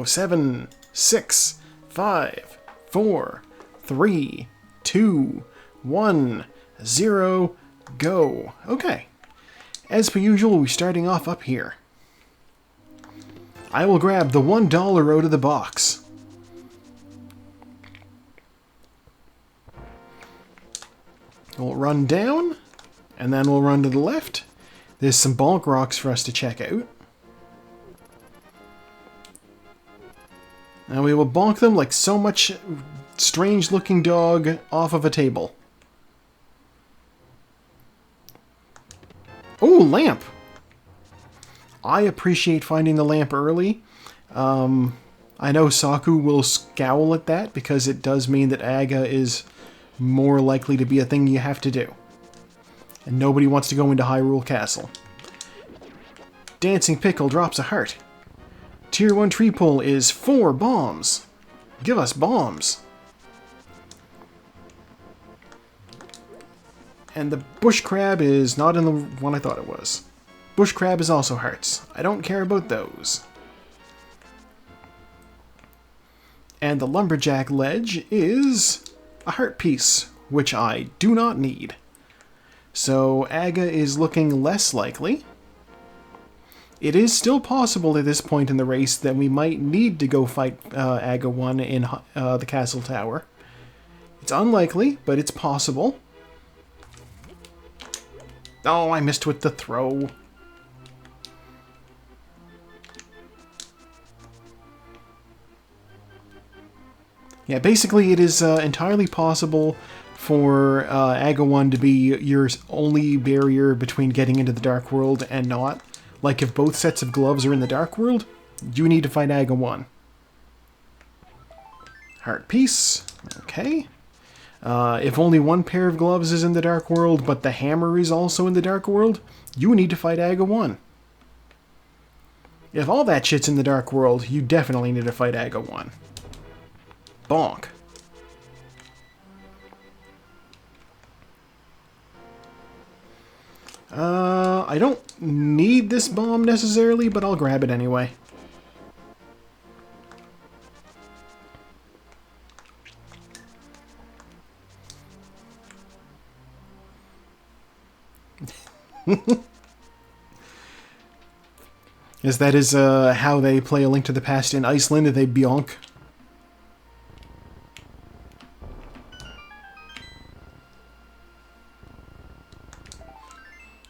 So 7, 6, 5, 4, 3, 2, 1, 0, go. Okay. As per usual, we're starting off up here. I will grab the $1 out of the box. We'll run down, and then we'll run to the left. There's some bonk rocks for us to check out. And we will bonk them like so much strange-looking dog off of a table. Oh, lamp! I appreciate finding the lamp early. I know Saku will scowl at that because it does mean that Aga is more likely to be a thing you have to do. And nobody wants to go into Hyrule Castle. Dancing Pickle drops a heart. Tier 1 tree pull is 4 bombs. Give us bombs. And the bush crab is not in the one I thought it was. Bush crab is also hearts. I don't care about those. And the lumberjack ledge is a heart piece, which I do not need. So Aga is looking less likely. It is still possible at this point in the race that we might need to go fight Aga 1 in the castle tower. It's unlikely, but it's possible. Oh, I missed with the throw. Yeah, basically it is entirely possible for Aga 1 to be your only barrier between getting into the Dark World and not. Like if both sets of gloves are in the Dark World, you need to fight Aga 1. Heart piece. Okay. If only one pair of gloves is in the Dark World, but the hammer is also in the Dark World, you need to fight Aga 1. If all that shit's in the Dark World, you definitely need to fight Aga 1. Bonk. I don't need this bomb necessarily, but I'll grab it anyway. Yes, that is how they play A Link to the Past in Iceland, they bionk.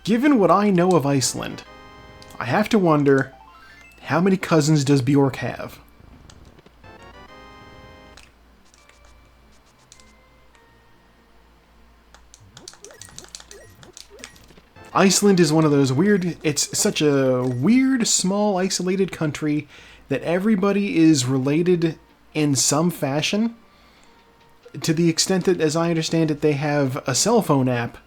Given what I know of Iceland, I have to wonder, how many cousins does Bjork have? Iceland is one of those weird, it's such a weird, small, isolated country that everybody is related in some fashion, to the extent that, as I understand it, they have a cell phone app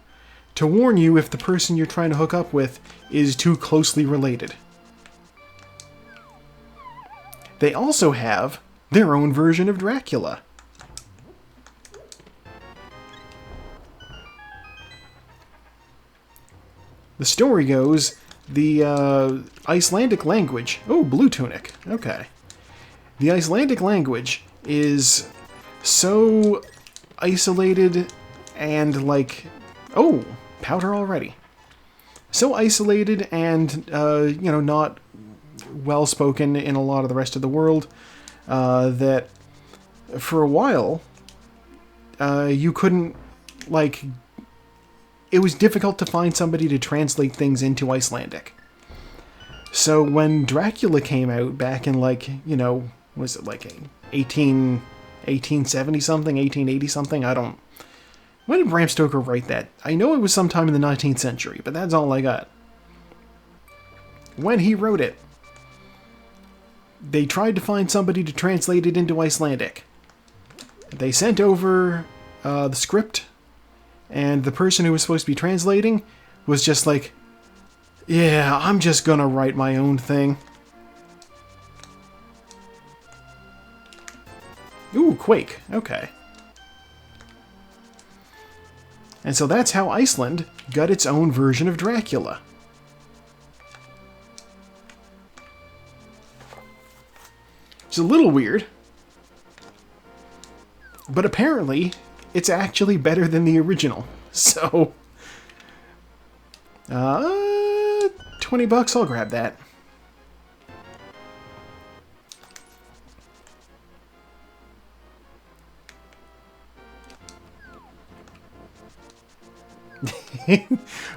to warn you if the person you're trying to hook up with is too closely related. They also have their own version of Dracula. The story goes, the Icelandic language... Oh, blue tunic. Okay. The Icelandic language is so isolated and, like... Oh, powder already. So isolated and, not well-spoken in a lot of the rest of the world, that for a while, you couldn't, it was difficult to find somebody to translate things into Icelandic. So when Dracula came out back in, was it 1870-something, 1880-something? I don't... When did Bram Stoker write that? I know it was sometime in the 19th century, but that's all I got. When he wrote it, they tried to find somebody to translate it into Icelandic. They sent over the script, and the person who was supposed to be translating was just like, yeah, I'm just gonna write my own thing. Ooh, Quake. Okay. And so that's how Iceland got its own version of Dracula. It's a little weird. But apparently, it's actually better than the original. So, $20, I'll grab that.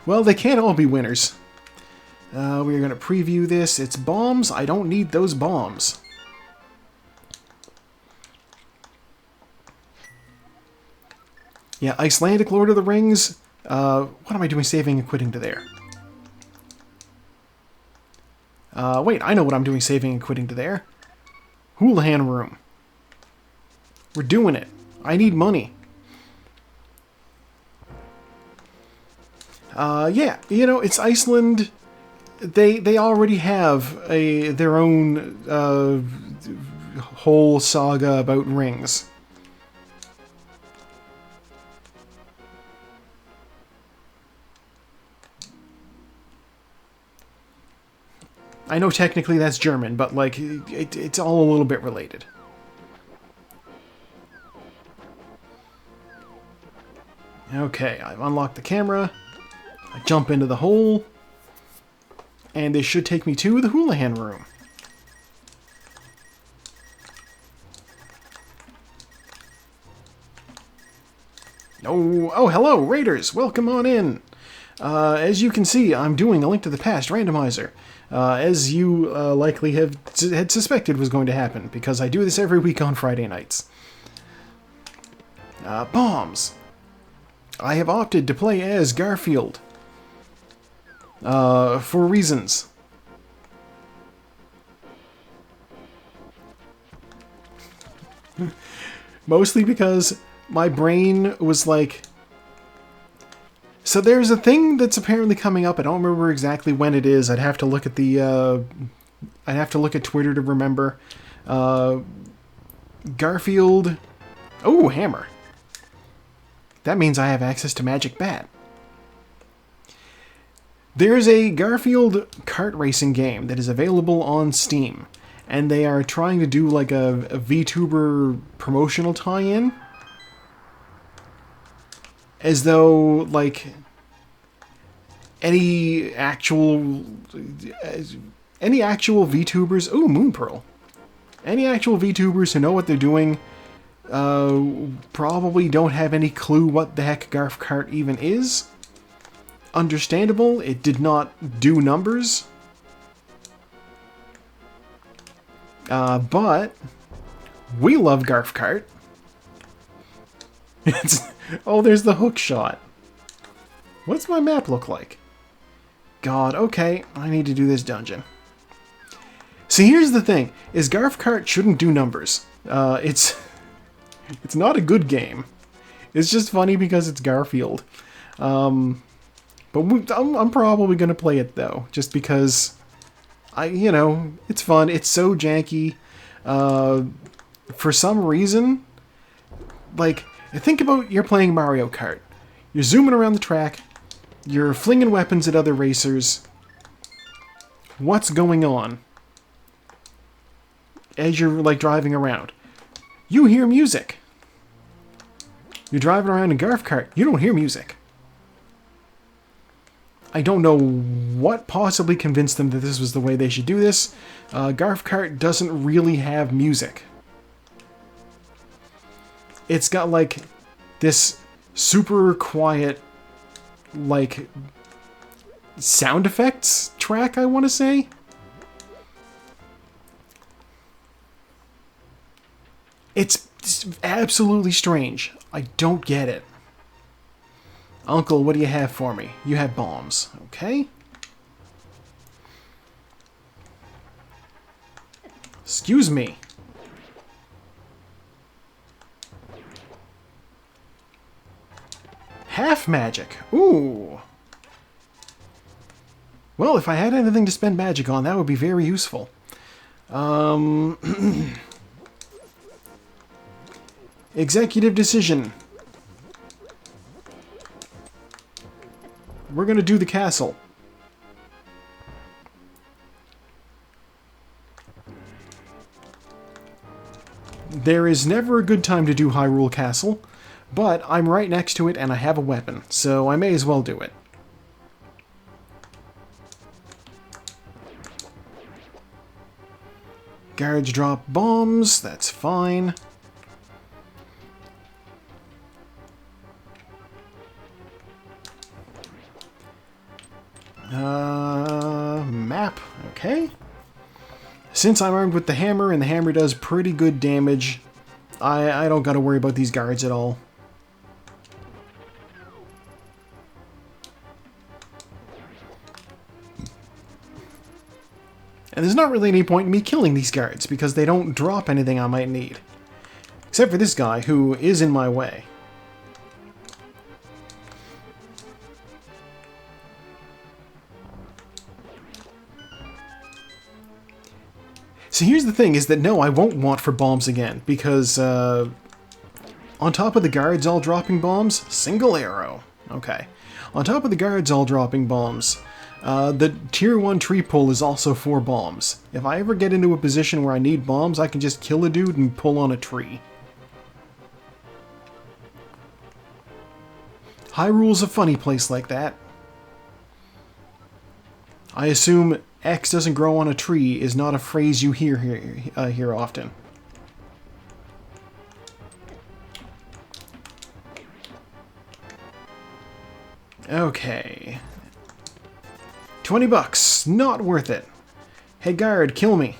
Well, they can't all be winners. We're going to preview this. It's bombs. I don't need those bombs. Yeah, Icelandic Lord of the Rings. What am I doing saving and quitting to there? Wait, I know what I'm doing saving and quitting to there. Houlihan Room. We're doing it. I need money. Yeah, you know, it's Iceland. They already have their own whole saga about rings. I know technically that's German, but like it's all a little bit related. Okay, I've unlocked the camera. I jump into the hole, and this should take me to the Houlihan Room. Oh, hello, Raiders! Welcome on in! As you can see, I'm doing a Link to the Past randomizer, as you likely had suspected was going to happen, because I do this every week on Friday nights. Bombs. I have opted to play as Garfield. For reasons. Mostly because my brain was like... So there's a thing that's apparently coming up. I don't remember exactly when it is. I'd have to look at the... I'd have to look at Twitter to remember. Garfield... Oh, hammer. That means I have access to Magic Bat. There's a Garfield kart racing game that is available on Steam, and they are trying to do like a VTuber promotional tie-in, as though like any actual VTubers, ooh, Moon Pearl, any actual VTubers who know what they're doing probably don't have any clue what the heck Garf Kart even is. Understandable, it did not do numbers. But we love Garf Kart. Oh, there's the hook shot. What's my map look like? God, okay, I need to do this dungeon. See, here's the thing, is Garf Kart shouldn't do numbers. It's not a good game. It's just funny because it's Garfield. But I'm probably going to play it, though, just because, it's fun. It's so janky. For some reason, like, think about you're playing Mario Kart. You're zooming around the track. You're flinging weapons at other racers. What's going on as you're, like, driving around? You hear music. You're driving around in Garf Kart. You don't hear music. I don't know what possibly convinced them that this was the way they should do this. Garf Kart doesn't really have music. It's got, like, this super quiet, like, sound effects track, I want to say. It's absolutely strange. I don't get it. Uncle, what do you have for me? You have bombs. Okay. Excuse me. Half magic. Ooh. Well, if I had anything to spend magic on, that would be very useful. Executive decision. We're gonna do the castle. There is never a good time to do Hyrule Castle, but I'm right next to it and I have a weapon, so I may as well do it. Guards drop bombs, that's fine. Map, okay. Since I'm armed with the hammer, and the hammer does pretty good damage, I don't gotta worry about these guards at all. And there's not really any point in me killing these guards, because they don't drop anything I might need. Except for this guy, who is in my way. So here's the thing, is that no, I won't want for bombs again, because on top of the guards all dropping bombs, single arrow. Okay. On top of the guards all dropping bombs, the tier 1 tree pull is also 4 bombs. If I ever get into a position where I need bombs, I can just kill a dude and pull on a tree. Hyrule's a funny place like that. I assume X doesn't grow on a tree is not a phrase you hear often. Okay. 20 bucks. Not worth it. Hey guard, kill me.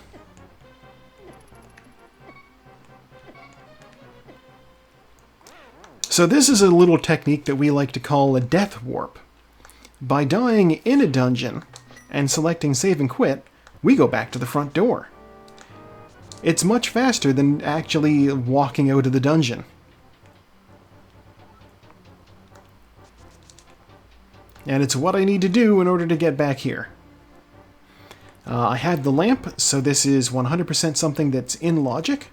So this is a little technique that we like to call a death warp. By dying in a dungeon and selecting save and quit, we go back to the front door. It's much faster than actually walking out of the dungeon. And it's what I need to do in order to get back here. I have the lamp, so this is 100% something that's in logic.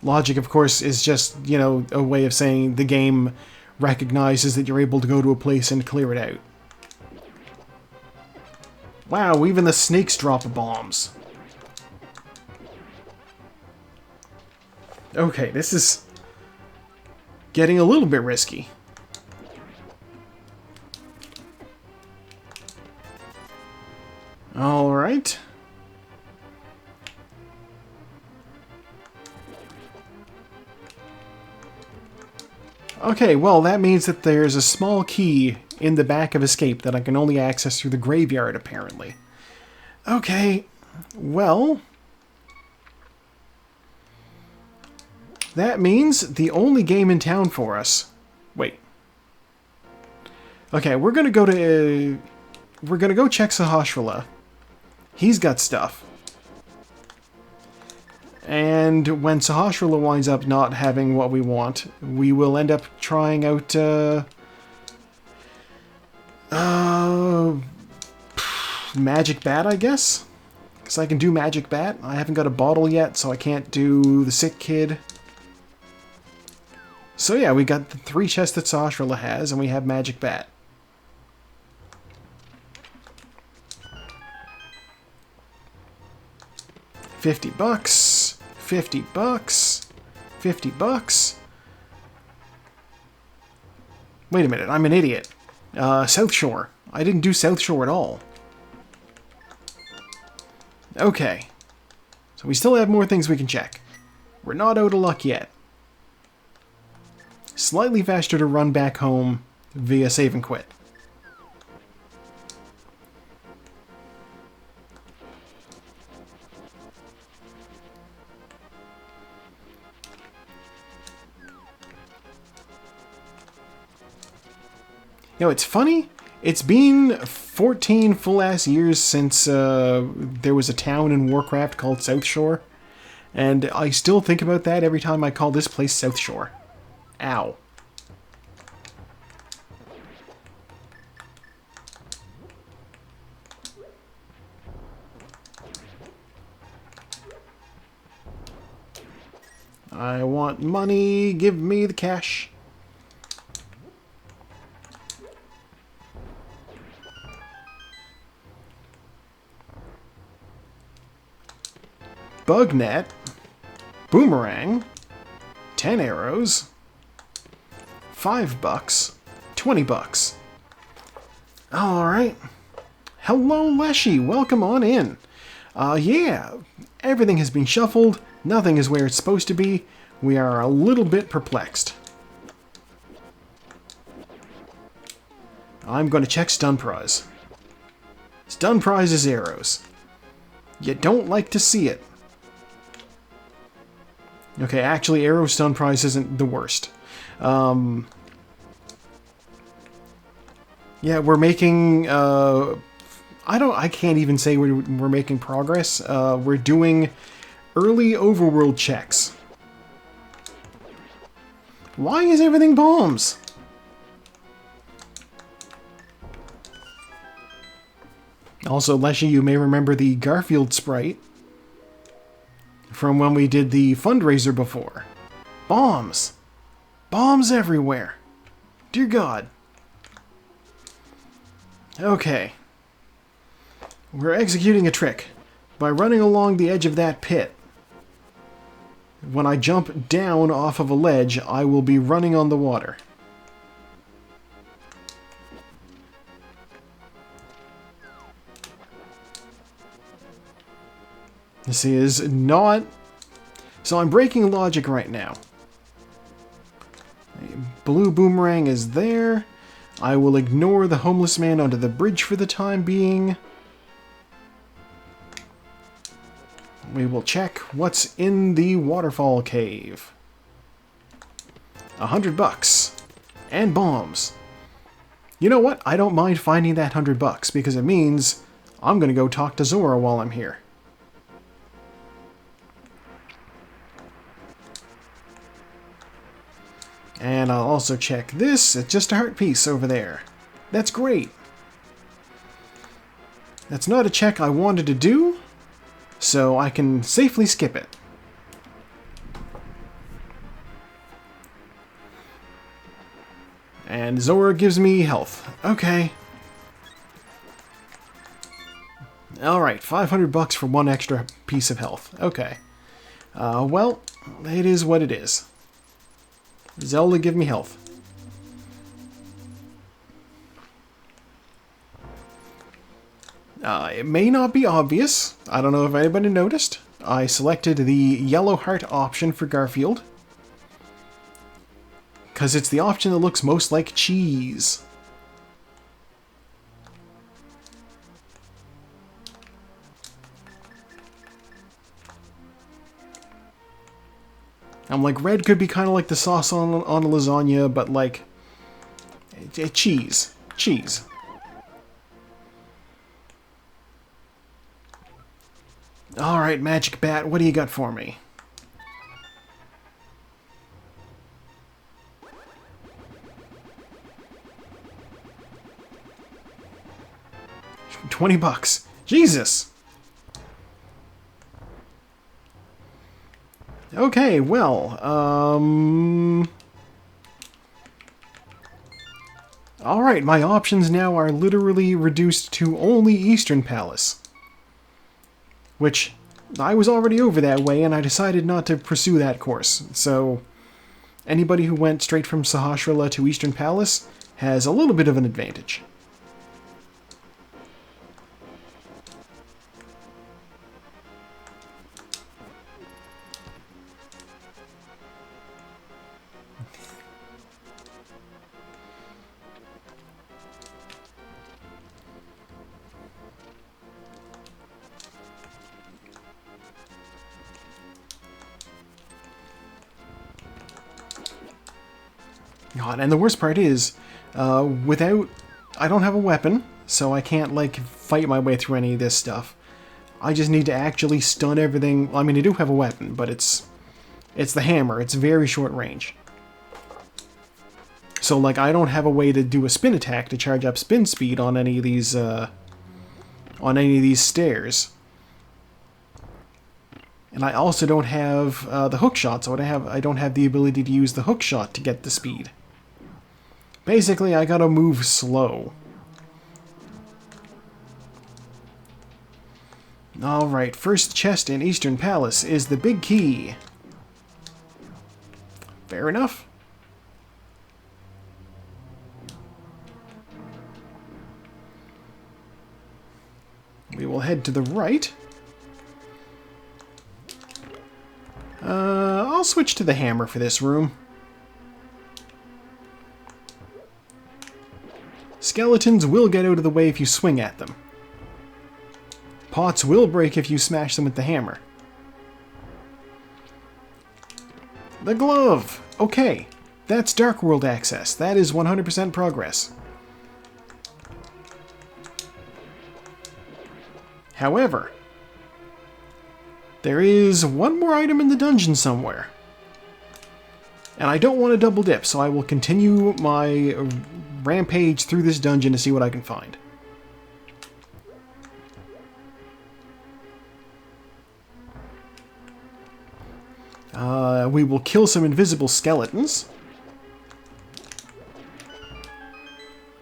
Logic, of course, is just, you know, a way of saying the game recognizes that you're able to go to a place and clear it out. Wow, even the snakes drop bombs. Okay, this is getting a little bit risky. Alright. Okay, well, that means that there's a small key in the back of Escape that I can only access through the graveyard, apparently. Okay, well, that means the only game in town for us... Wait. Okay, we're gonna go check Sahasrahla. He's got stuff. And when Sahasrahla winds up not having what we want, we will end up trying out, Magic Bat, I guess? Because I can do Magic Bat. I haven't got a bottle yet, so I can't do the Sick Kid. So yeah, we got the 3 chests that Sahasrahla has, and we have Magic Bat. $50. 50 bucks. 50 bucks. Wait a minute, I'm an idiot. South Shore. I didn't do South Shore at all. Okay. So we still have more things we can check. We're not out of luck yet. Slightly faster to run back home via save and quit. You know, it's funny. It's been 14 full-ass years since there was a town in Warcraft called South Shore. And I still think about that every time I call this place South Shore. Ow. I want money. Give me the cash. bug net, boomerang, 10 arrows, $5, 20 bucks. Alright. Hello, Leshy. Welcome on in. Yeah, everything has been shuffled. Nothing is where it's supposed to be. We are a little bit perplexed. I'm going to check stun prize. Stun prize is arrows. You don't like to see it. Okay, actually, arrow stun prize isn't the worst. Yeah, we're making... I can't even say we're making progress. We're doing early overworld checks. Why is everything bombs? Also, Leshy, you may remember the Garfield sprite from when we did the fundraiser before. Bombs! Bombs everywhere! Dear God. Okay. We're executing a trick by running along the edge of that pit. When I jump down off of a ledge, I will be running on the water. This is not... So I'm breaking logic right now. Blue boomerang is there. I will ignore the homeless man under the bridge for the time being. We will check what's in the waterfall cave. $100. And bombs. You know what? I don't mind finding that $100 because it means I'm going to go talk to Zora while I'm here. And I'll also check this. It's just a heart piece over there. That's great. That's not a check I wanted to do, so I can safely skip it. And Zora gives me health. Okay. Alright, $500 for one extra piece of health. Okay. Well, it is what it is. Zelda, give me health. It may not be obvious. I don't know if anybody noticed. I selected the yellow heart option for Garfield. Because it's the option that looks most like cheese. I'm like, red could be kind of like the sauce on a lasagna, but like... cheese. Cheese. Alright, Magic Bat, what do you got for me? $20. Jesus! Okay, well, alright, my options now are literally reduced to only Eastern Palace. Which, I was already over that way, and I decided not to pursue that course. So, anybody who went straight from Sahasrahla to Eastern Palace has a little bit of an advantage. God, and the worst part is, I don't have a weapon, so I can't, like, fight my way through any of this stuff. I just need to actually stun everything. Well, I mean, I do have a weapon, but it's the hammer. It's very short range. So, like, I don't have a way to do a spin attack to charge up spin speed on any of these, stairs. And I also don't have the hook shot, so I don't have the ability to use the hook shot to get the speed. Basically, I gotta move slow. Alright, first chest in Eastern Palace is the big key. Fair enough. We will head to the right. I'll switch to the hammer for this room. Skeletons will get out of the way if you swing at them. Pots will break if you smash them with the hammer. The glove! Okay, that's Dark World access. That is 100% progress. However, there is one more item in the dungeon somewhere. And I don't want to double dip, so I will continue my rampage through this dungeon to see what I can find. We will kill some invisible skeletons.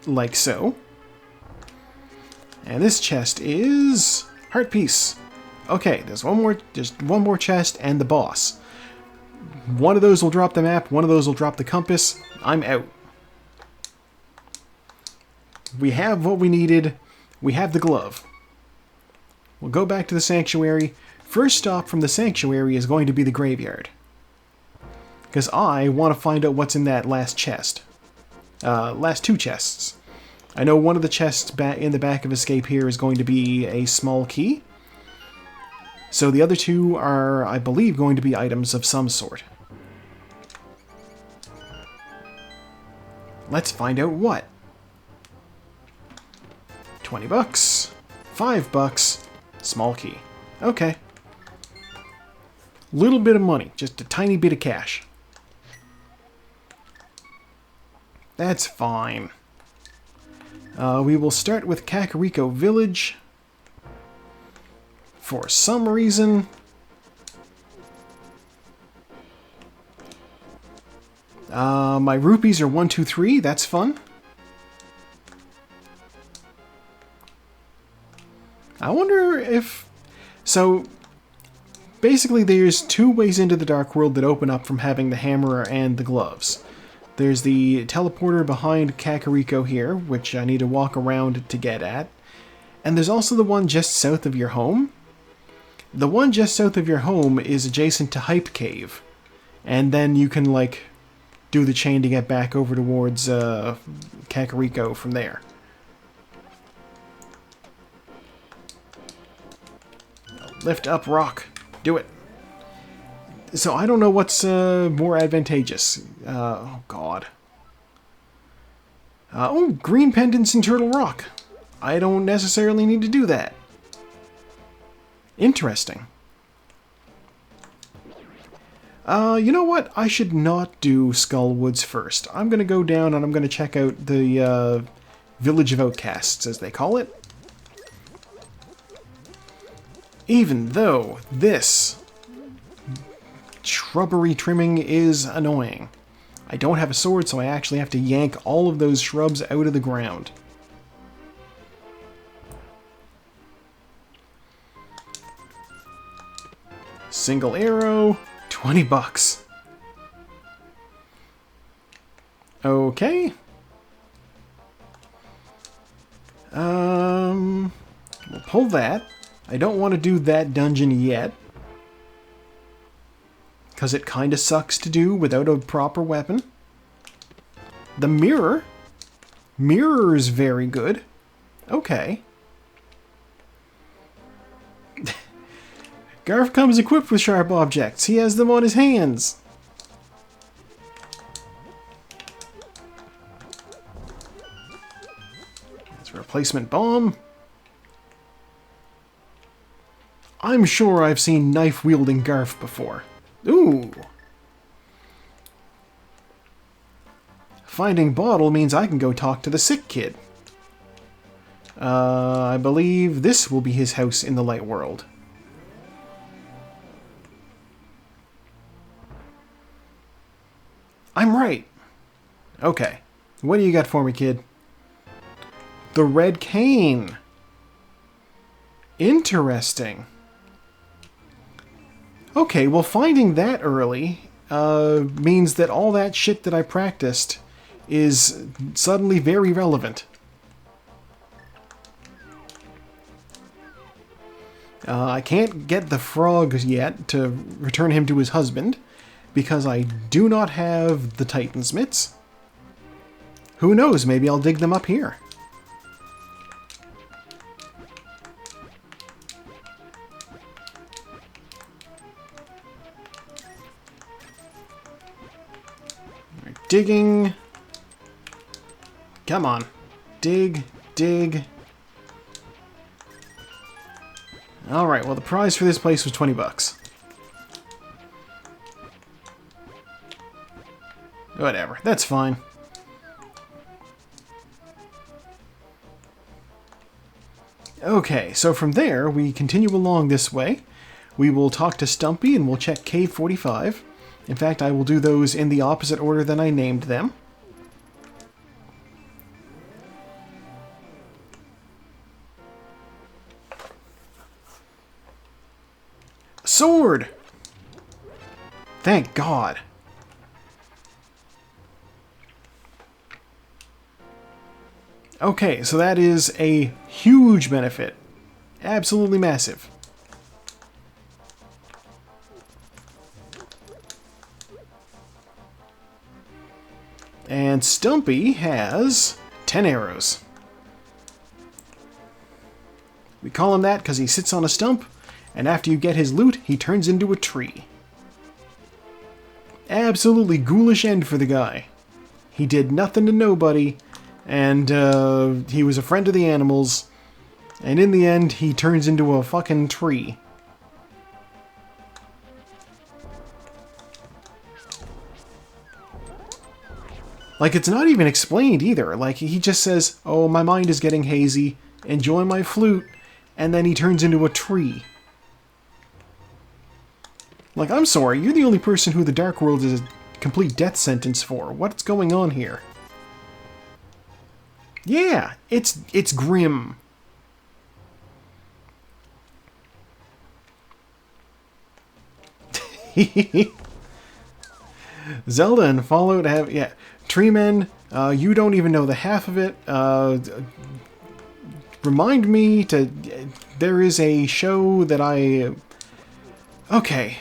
Like so. And this chest is heart piece. Okay, there's just one more chest and the boss. One of those will drop the map, one of those will drop the compass. I'm out. We have what we needed. We have the glove. We'll go back to the sanctuary. First stop from the sanctuary is going to be the graveyard. Because I want to find out what's in that last chest. Last two chests. I know one of the chests in the back of Escape here is going to be a small key. So the other two are, I believe, going to be items of some sort. Let's find out what. 20 bucks. 5 bucks. Small key. Okay. Little bit of money. Just a tiny bit of cash. That's fine. We will start with Kakariko Village. For some reason. My rupees are 1, 2, 3. That's fun. I wonder if... So, basically there's two ways into the Dark World that open up from having the hammer and the gloves. There's the teleporter behind Kakariko here, which I need to walk around to get at. And there's also the one just south of your home. The one just south of your home is adjacent to Hype Cave. And then you can, like, do the chain to get back over towards Kakariko from there. Lift up rock. Do it. So I don't know what's more advantageous. Oh, God. Oh, green pendants in Turtle Rock. I don't necessarily need to do that. Interesting. You know what? I should not do Skull Woods first. I'm going to go down and I'm going to check out the Village of Outcasts, as they call it. Even though this shrubbery trimming is annoying. I don't have a sword, so I actually have to yank all of those shrubs out of the ground. Single arrow, 20 bucks. Okay. We'll pull that. I don't want to do that dungeon yet, because it kind of sucks to do without a proper weapon. The mirror. Mirror is very good. Okay. Garf comes equipped with sharp objects. He has them on his hands. That's a replacement bomb. I'm sure I've seen knife-wielding Garf before. Ooh. Finding Bottle means I can go talk to the sick kid. I believe this will be his house in the light world. I'm right. Okay. What do you got for me, kid? The red cane. Interesting. Okay, well, finding that early means that all that shit that I practiced is suddenly very relevant. I can't get the frog yet to return him to his husband, because I do not have the Titan's mitts. Who knows, maybe I'll dig them up here. We're digging. Come on. Dig, dig. Alright, well the prize for this place was 20 bucks. Whatever, that's fine. Okay, so from there, we continue along this way. We will talk to Stumpy and we'll check Cave 45. In fact, I will do those in the opposite order than I named them. Sword! Thank God. Okay, so that is a huge benefit. Absolutely massive. And Stumpy has 10 arrows. We call him that because he sits on a stump, and after you get his loot, he turns into a tree. Absolutely ghoulish end for the guy. He did nothing to nobody, and he was a friend of the animals, and in the end, he turns into a fucking tree. Like, it's not even explained either. Like, he just says, oh, my mind is getting hazy, enjoy my flute, and then he turns into a tree. Like, I'm sorry, you're the only person who the Dark World is a complete death sentence for. What's going on here? Yeah, it's grim. Zelda and Fallout have... Yeah, Tree Men, you don't even know the half of it. Remind me to... There is a show that I... Okay,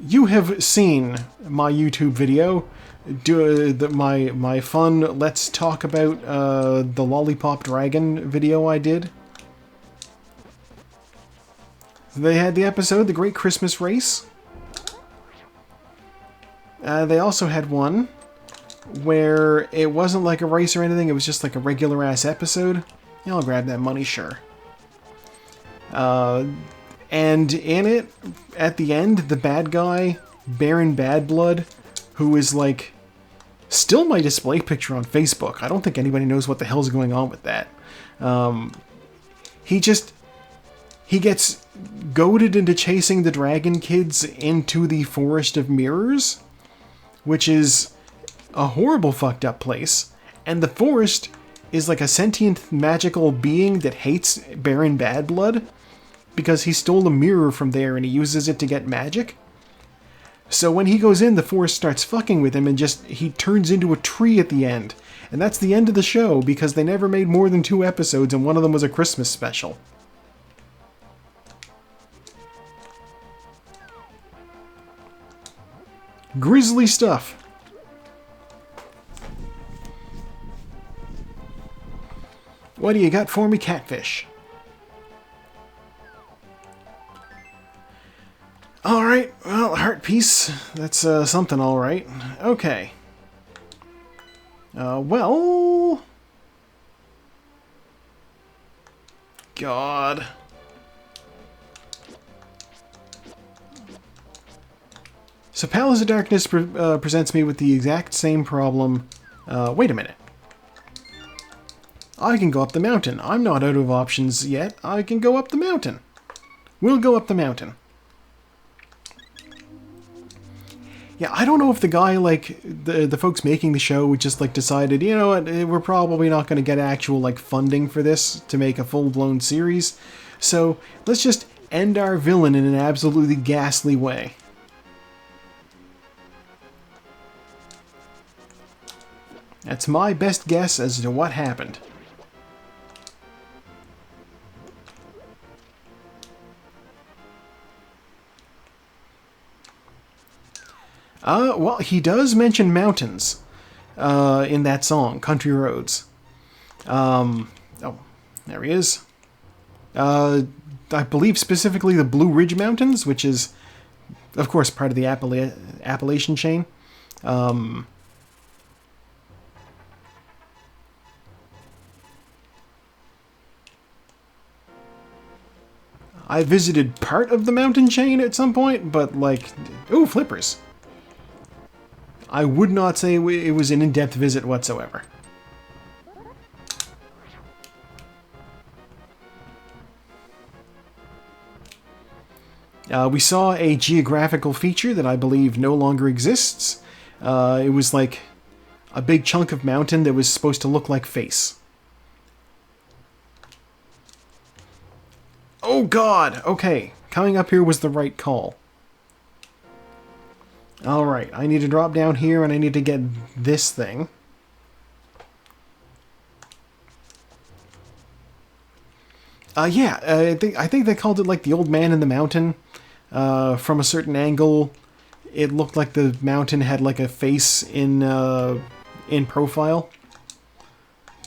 you have seen my YouTube video. My fun Let's Talk About the Lollipop Dragon video I did. They had the episode, The Great Christmas Race. They also had one where it wasn't like a race or anything, it was just like a regular-ass episode. Yeah, I'll grab that money, sure. And in it, at the end, the bad guy, Baron Badblood, who is like... Still my display picture on Facebook. I don't think anybody knows what the hell's going on with that. He gets goaded into chasing the dragon kids into the Forest of Mirrors, which is a horrible fucked up place. And the forest is like a sentient magical being that hates Baron Badblood because he stole a mirror from there and he uses it to get magic. So when he goes in, the forest starts fucking with him and he turns into a tree at the end. And that's the end of the show because they never made more than 2 episodes and one of them was a Christmas special. Grisly stuff. What do you got for me, catfish? Alright, well, heart piece. That's something alright. Okay. Well... God. So Palace of Darkness presents me with the exact same problem. Wait a minute. I can go up the mountain. I'm not out of options yet. I can go up the mountain. We'll go up the mountain. Yeah, I don't know if the guy, like, the folks making the show just, like, decided, you know what, we're probably not going to get actual, like, funding for this to make a full-blown series, so let's just end our villain in an absolutely ghastly way. That's my best guess as to what happened. Well, he does mention mountains in that song, Country Roads. Oh, there he is. I believe specifically the Blue Ridge Mountains, which is, of course, part of the Appalachian chain. I visited part of the mountain chain at some point, but like... Ooh, flippers. I would not say it was an in-depth visit whatsoever. We saw a geographical feature that I believe no longer exists. It was like a big chunk of mountain that was supposed to look like face. Oh god! Okay, coming up here was the right call. Alright, I need to drop down here and I need to get this thing. Yeah, I think they called it like the Old Man in the Mountain. From a certain angle, it looked like the mountain had like a face in profile.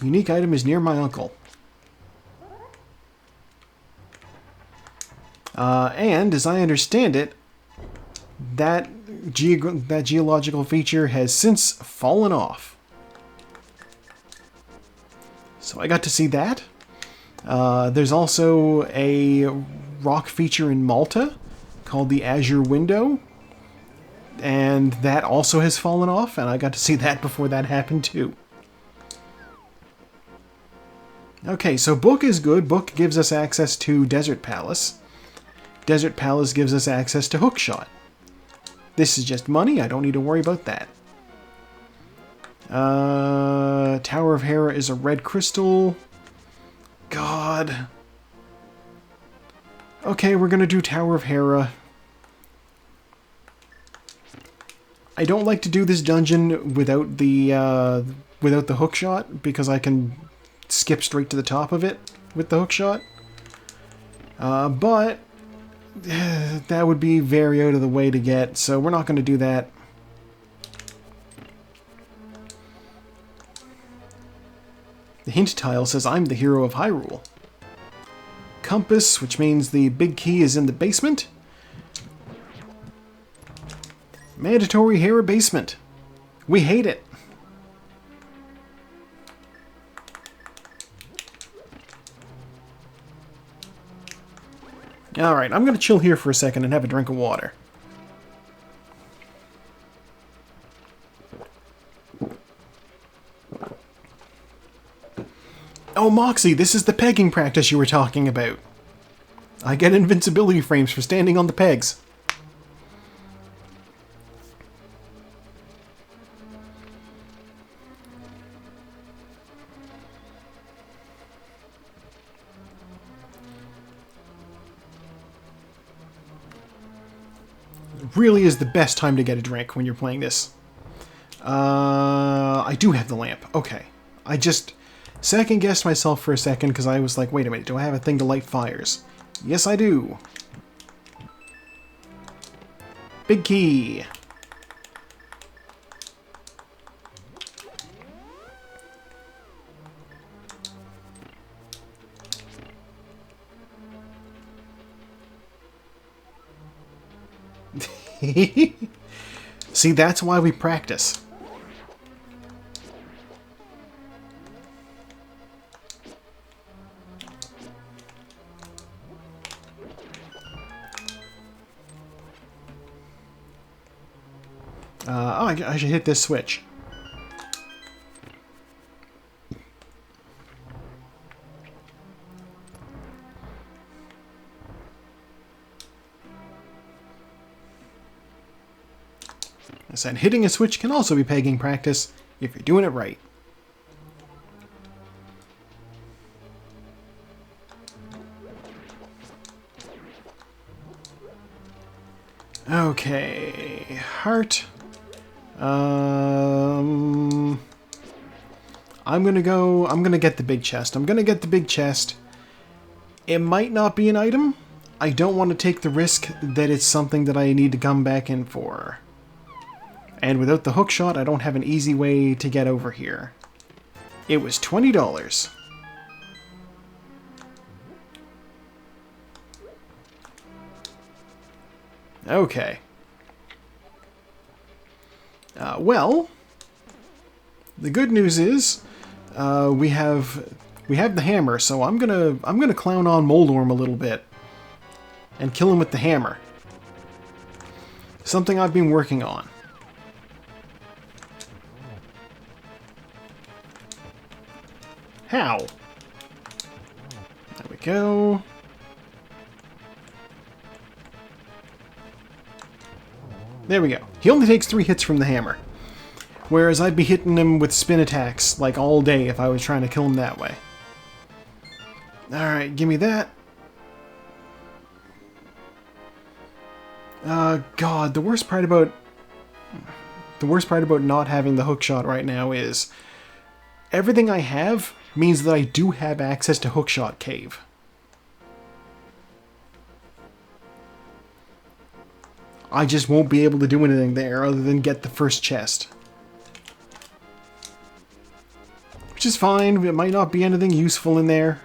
Unique item is near my uncle. And, as I understand it, that geological feature has since fallen off. So I got to see that. There's also a rock feature in Malta called the Azure Window, and that also has fallen off, and I got to see that before that happened too. Okay, so Book is good. Book gives us access to Desert Palace. Desert Palace gives us access to Hookshot. This is just money, I don't need to worry about that. Tower of Hera is a red crystal. God. Okay, we're gonna do Tower of Hera. I don't like to do this dungeon without the hookshot, because I can skip straight to the top of it with the hookshot. But that would be very out of the way to get, so we're not going to do that. The hint tile says I'm the hero of Hyrule. Compass, which means the big key is in the basement. Mandatory Hera basement. We hate it. Alright, I'm going to chill here for a second and have a drink of water. Oh, Moxie, this is the pegging practice you were talking about. I get invincibility frames for standing on the pegs. Really is the best time to get a drink when you're playing this. I do have the lamp. Okay. I just second-guessed myself for a second because I was like, wait a minute, do I have a thing to light fires? Yes, I do. Big key. See, that's why we practice. I should hit this switch. I said hitting a switch can also be pegging practice if you're doing it right. Okay, heart. I'm gonna get the big chest. I'm gonna get the big chest. It might not be an item. I don't want to take the risk that it's something that I need to come back in for. And without the hook shot, I don't have an easy way to get over here. It was $20. Okay. Well, the good news is we have the hammer, so I'm gonna clown on Moldorm a little bit and kill him with the hammer. Something I've been working on. How? There we go. There we go. He only takes 3 hits from the hammer. Whereas I'd be hitting him with spin attacks like all day if I was trying to kill him that way. Alright, give me that. God, the worst part about not having the hookshot right now is everything I have means that I do have access to Hookshot Cave. I just won't be able to do anything there other than get the first chest. Which is fine, it might not be anything useful in there.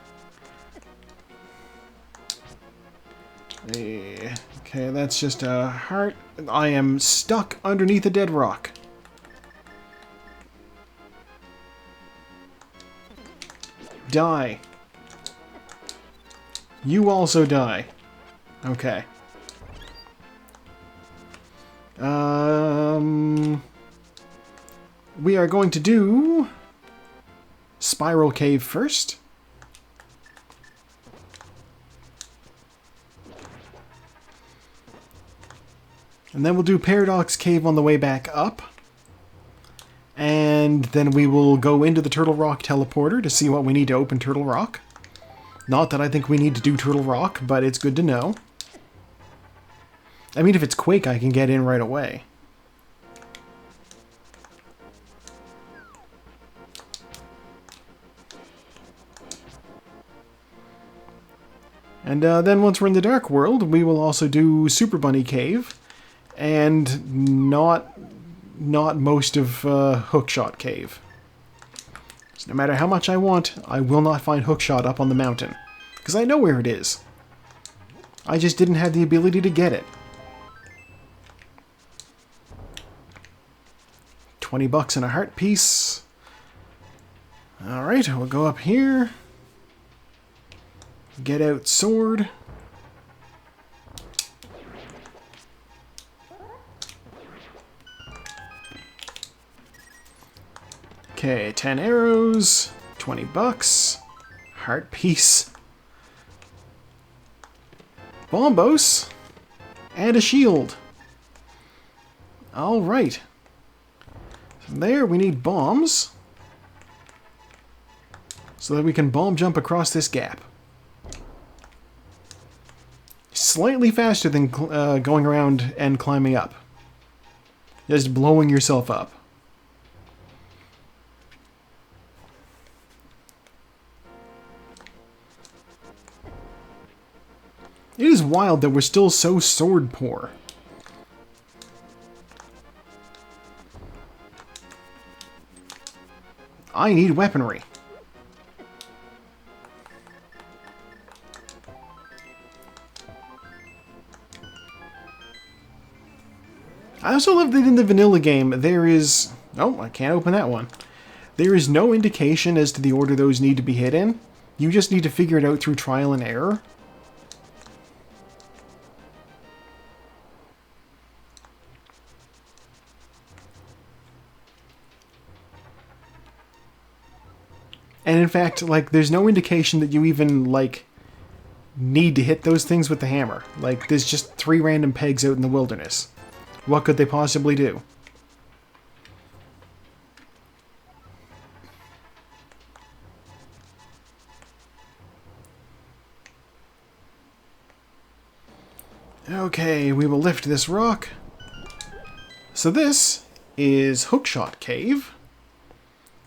Okay, that's just a heart. I am stuck underneath a dead rock. Die. You also die. Okay. We are going to do Spiral Cave first. And then we'll do Paradox Cave on the way back up. And then we will go into the Turtle Rock teleporter to see what we need to open Turtle Rock. Not that I think we need to do Turtle Rock, but it's good to know. I mean, if it's Quake, I can get in right away. And then once we're in the Dark World, we will also do Super Bunny Cave. And not most of Hookshot Cave. So no matter how much I want, I will not find Hookshot up on the mountain. Because I know where it is. I just didn't have the ability to get it. $20 and a heart piece. Alright, we'll go up here. Get out sword. Okay, 10 arrows, $20, heart piece, bombos, and a shield. Alright. From there, we need bombs so that we can bomb jump across this gap. Slightly faster than going around and climbing up. Just blowing yourself up. It is wild that we're still so sword poor. I need weaponry. I also love that in the vanilla game there is... Oh, I can't open that one. There is no indication as to the order those need to be hit in. You just need to figure it out through trial and error. And in fact, like, there's no indication that you even, like, need to hit those things with the hammer. Like, there's just 3 random pegs out in the wilderness. What could they possibly do? Okay, we will lift this rock. So this is Hookshot Cave.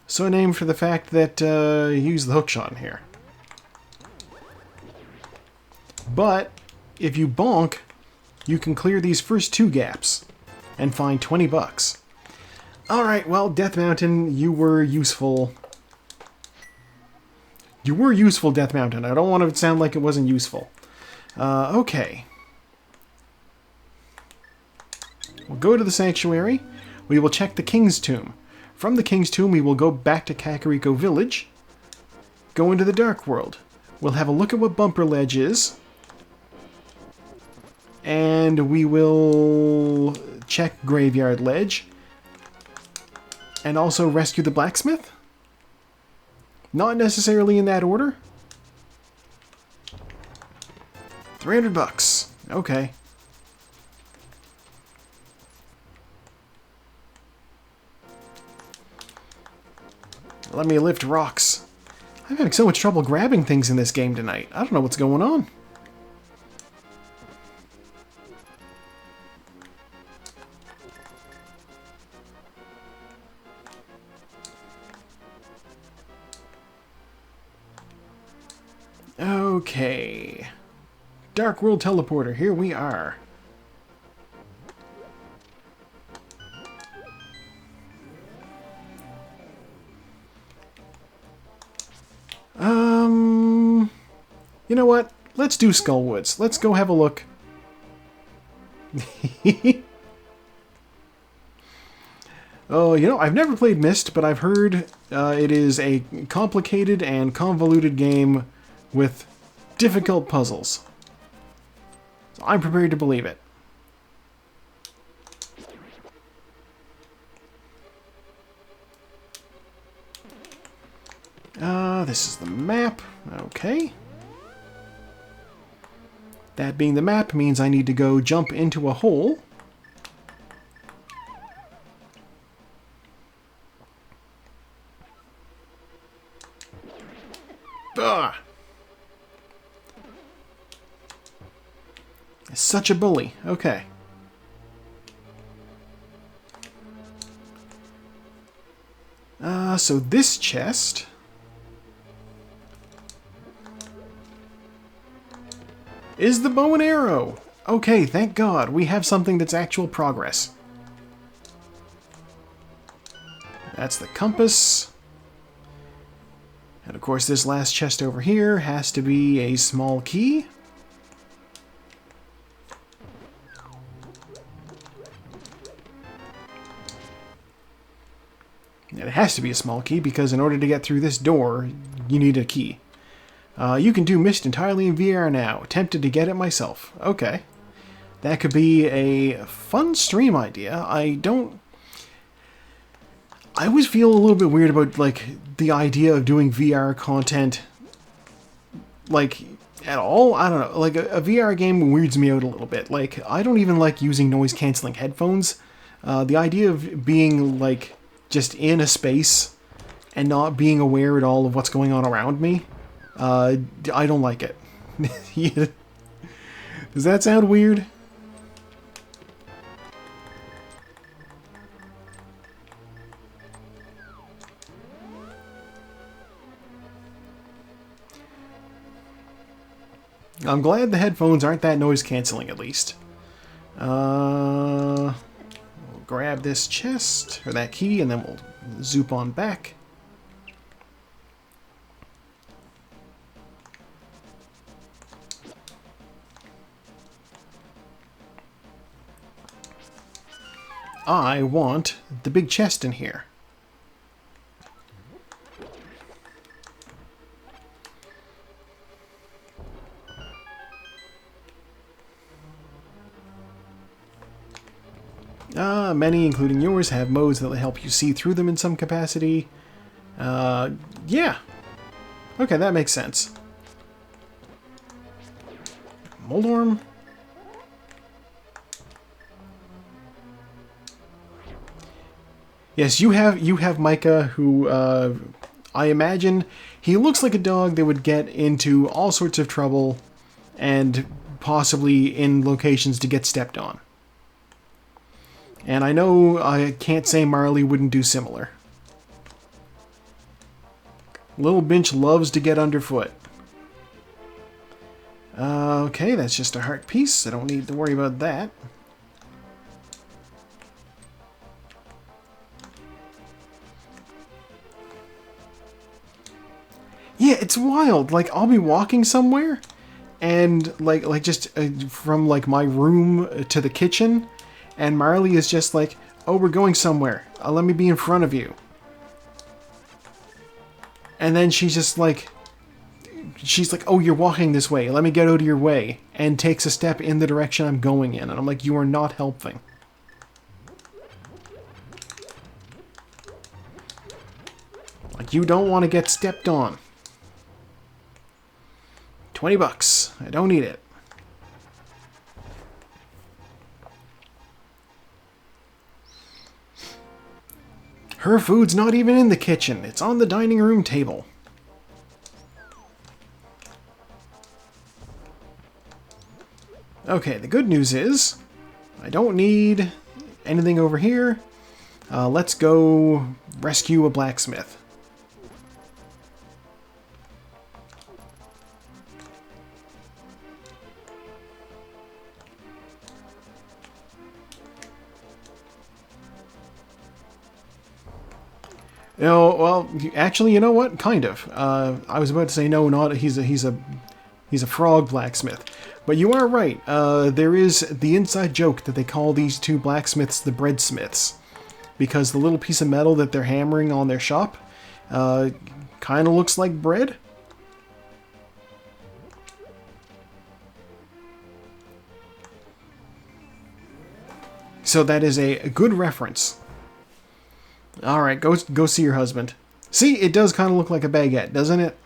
So named for the fact that you use the hookshot in here. But if you bonk, you can clear these first 2 gaps and find 20 bucks. Alright, well, Death Mountain, you were useful. You were useful, Death Mountain. I don't want to sound like it wasn't useful. Okay. We'll go to the Sanctuary. We will check the King's Tomb. From the King's Tomb, we will go back to Kakariko Village. Go into the Dark World. We'll have a look at what Bumper Ledge is. And we will check Graveyard Ledge. And also rescue the blacksmith? Not necessarily in that order. 300 bucks. Okay. Let me lift rocks. I'm having so much trouble grabbing things in this game tonight. I don't know what's going on. Okay. Dark World Teleporter, here we are. You know what? Let's do Skullwoods. Let's go have a look. Oh, you know, I've never played Myst, but I've heard it is a complicated and convoluted game with difficult puzzles. So I'm prepared to believe it. This is the map. Okay. That being the map means I need to go jump into a hole. Ugh. Such a bully. Okay. So this chest is the bow and arrow. Okay, thank God. We have something that's actual progress. That's the compass. And of course, this last chest over here has to be a small key. And it has to be a small key because in order to get through this door, you need a key. You can do Myst entirely in VR now. Tempted to get it myself. Okay. That could be a fun stream idea. I always feel a little bit weird about, like, the idea of doing VR content, like, at all. I don't know. Like, a VR game weirds me out a little bit. Like, I don't even like using noise-canceling headphones. The idea of being, like, just in a space and not being aware at all of what's going on around me, I don't like it. Does that sound weird? I'm glad the headphones aren't that noise cancelling, at least. We'll grab this chest, or that key, and then we'll zoop on back. I want the big chest in here. Many, including yours, have modes that will help you see through them in some capacity. Yeah. Okay, that makes sense. Moldorm. Yes, you have Micah, who I imagine he looks like a dog that would get into all sorts of trouble and possibly in locations to get stepped on. And I know I can't say Marley wouldn't do similar. Little Binch loves to get underfoot. Okay, that's just a heart piece. I don't need to worry about that. Yeah, it's wild. Like, I'll be walking somewhere, and like just from like my room to the kitchen, and Marley is just like, "Oh, we're going somewhere. Let me be in front of you." And then she's like, "Oh, you're walking this way. Let me get out of your way," and takes a step in the direction I'm going in, and I'm like, "You are not helping." Like, you don't want to get stepped on. $20. I don't need it. Her food's not even in the kitchen. It's on the dining room table. Okay, the good news is I don't need anything over here. Let's go rescue a blacksmith. No, well, actually, you know what? Kind of. I was about to say no, not he's a frog blacksmith, but you are right. There is the inside joke that they call these two blacksmiths the breadsmiths, because the little piece of metal that they're hammering on their shop kind of looks like bread. So that is a good reference. Alright, go see your husband. See, it does kind of look like a baguette, doesn't it?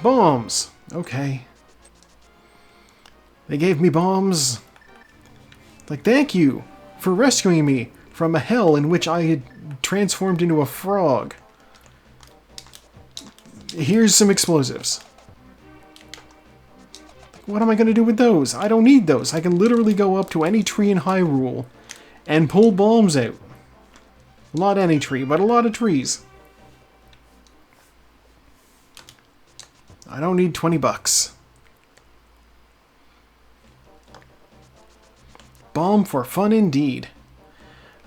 Bombs. Okay. They gave me bombs. Like, thank you for rescuing me from a hell in which I had transformed into a frog. Here's some explosives. What am I going to do with those? I don't need those. I can literally go up to any tree in Hyrule and pull bombs out. Not any tree, but a lot of trees. I don't need $20. Bomb for fun indeed.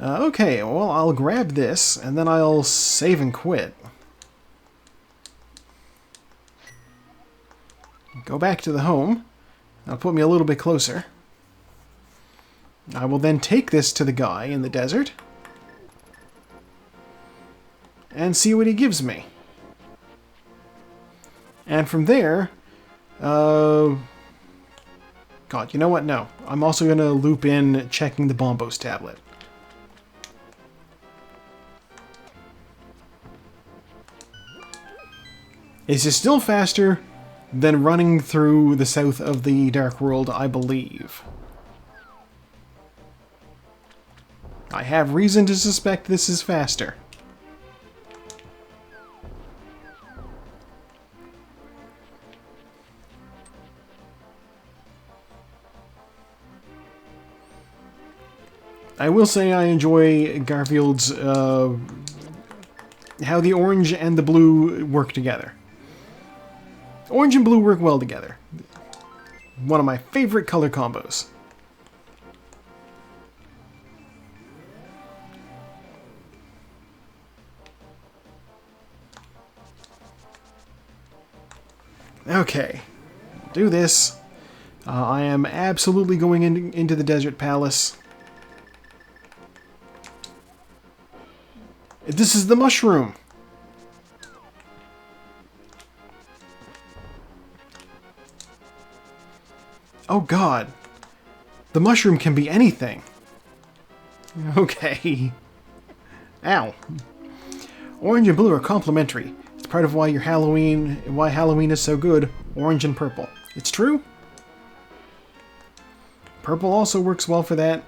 Okay, well, I'll grab this, and then I'll save and quit. Go back to the home. That'll put me a little bit closer. I will then take this to the guy in the desert and see what he gives me. And from there, God, you know what? No. I'm also going to loop in checking the Bombos tablet. This is still faster than running through the south of the Dark World, I believe. I have reason to suspect this is faster. I will say I enjoy Garfield's, how the orange and the blue work together. Orange and blue work well together. One of my favorite color combos. Okay, do this. I am absolutely going into the Desert Palace. This is the mushroom. Oh god. The mushroom can be anything. Okay. Ow. Orange and blue are complementary. It's part of why Halloween is so good. Orange and purple. It's true. Purple also works well for that.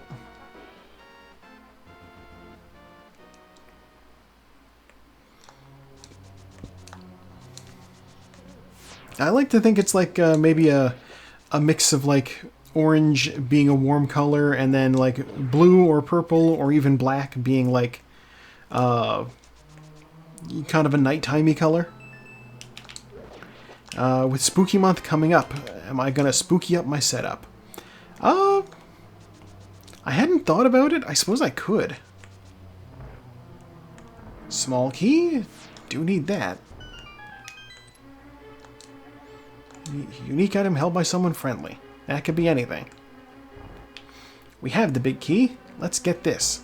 I like to think it's like maybe a mix of like orange being a warm color, and then like blue or purple or even black being like kind of a nighttime-y color. With Spooky Month coming up, am I gonna spooky up my setup? I hadn't thought about it. I suppose I could. Small key? Do need that. Unique item held by someone friendly. That could be anything. We have the big key. Let's get this.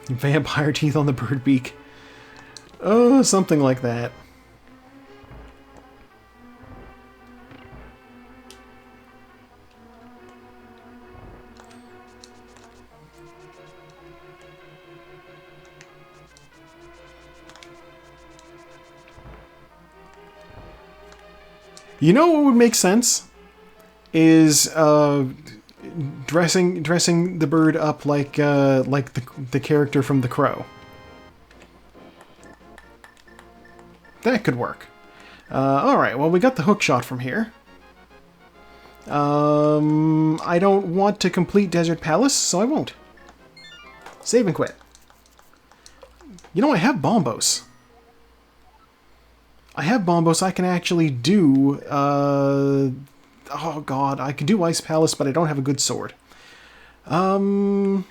Vampire teeth on the bird beak. Oh, something like that. You know what would make sense? Is dressing the bird up like the character from The Crow. That could work. Alright, well we got the hook shot from here. I don't want to complete Desert Palace, so I won't. Save and quit. You know, I have Bombos. I can actually do, oh god, I can do Ice Palace, but I don't have a good sword. Okay,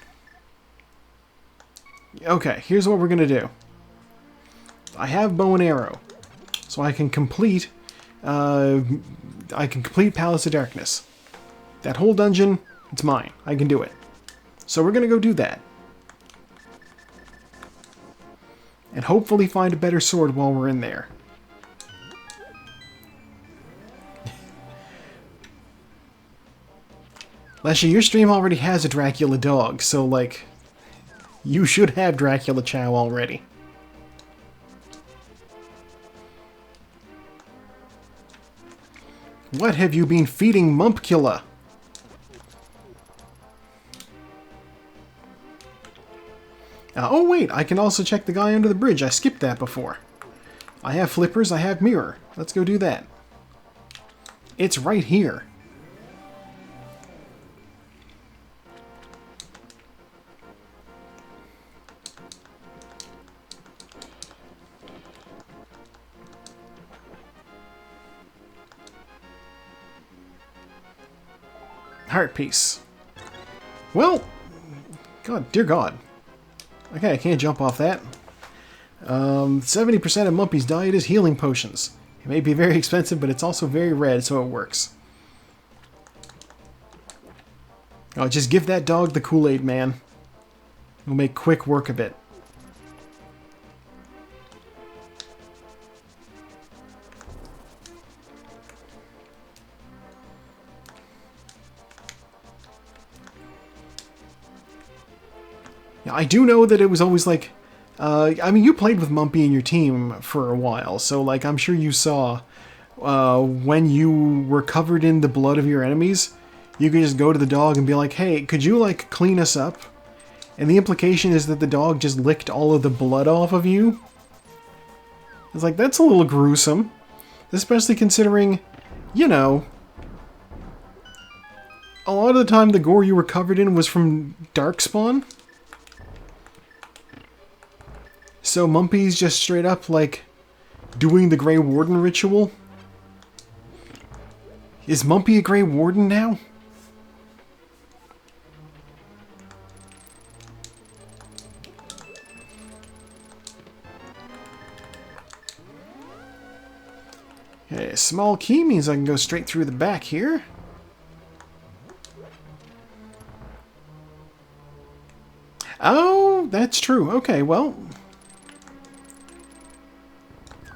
here's what we're gonna do. I have bow and arrow, so I can complete, Palace of Darkness. That whole dungeon, it's mine. I can do it. So we're gonna go do that. And hopefully find a better sword while we're in there. Leshy, your stream already has a Dracula dog, so, like, you should have Dracula Chow already. What have you been feeding Mumpcula? Oh wait, I can also check the guy under the bridge. I skipped that before. I have flippers, I have mirror. Let's go do that. It's right here. Heart piece. Well, God, dear God. Okay, I can't jump off that. 70% of Mumpy's diet is healing potions. It may be very expensive, but it's also very red, so it works. Oh, just give that dog the Kool-Aid, man. We'll make quick work of it. I do know that it was always like, I mean, you played with Mumpy and your team for a while, so like I'm sure you saw when you were covered in the blood of your enemies, you could just go to the dog and be like, hey, could you like clean us up? And the implication is that the dog just licked all of the blood off of you. It's like, that's a little gruesome, especially considering, you know, a lot of the time the gore you were covered in was from Darkspawn. So Mumpy's just straight up, like, doing the Grey Warden ritual? Is Mumpy a Grey Warden now? Okay, a small key means I can go straight through the back here. Oh, that's true. Okay, well,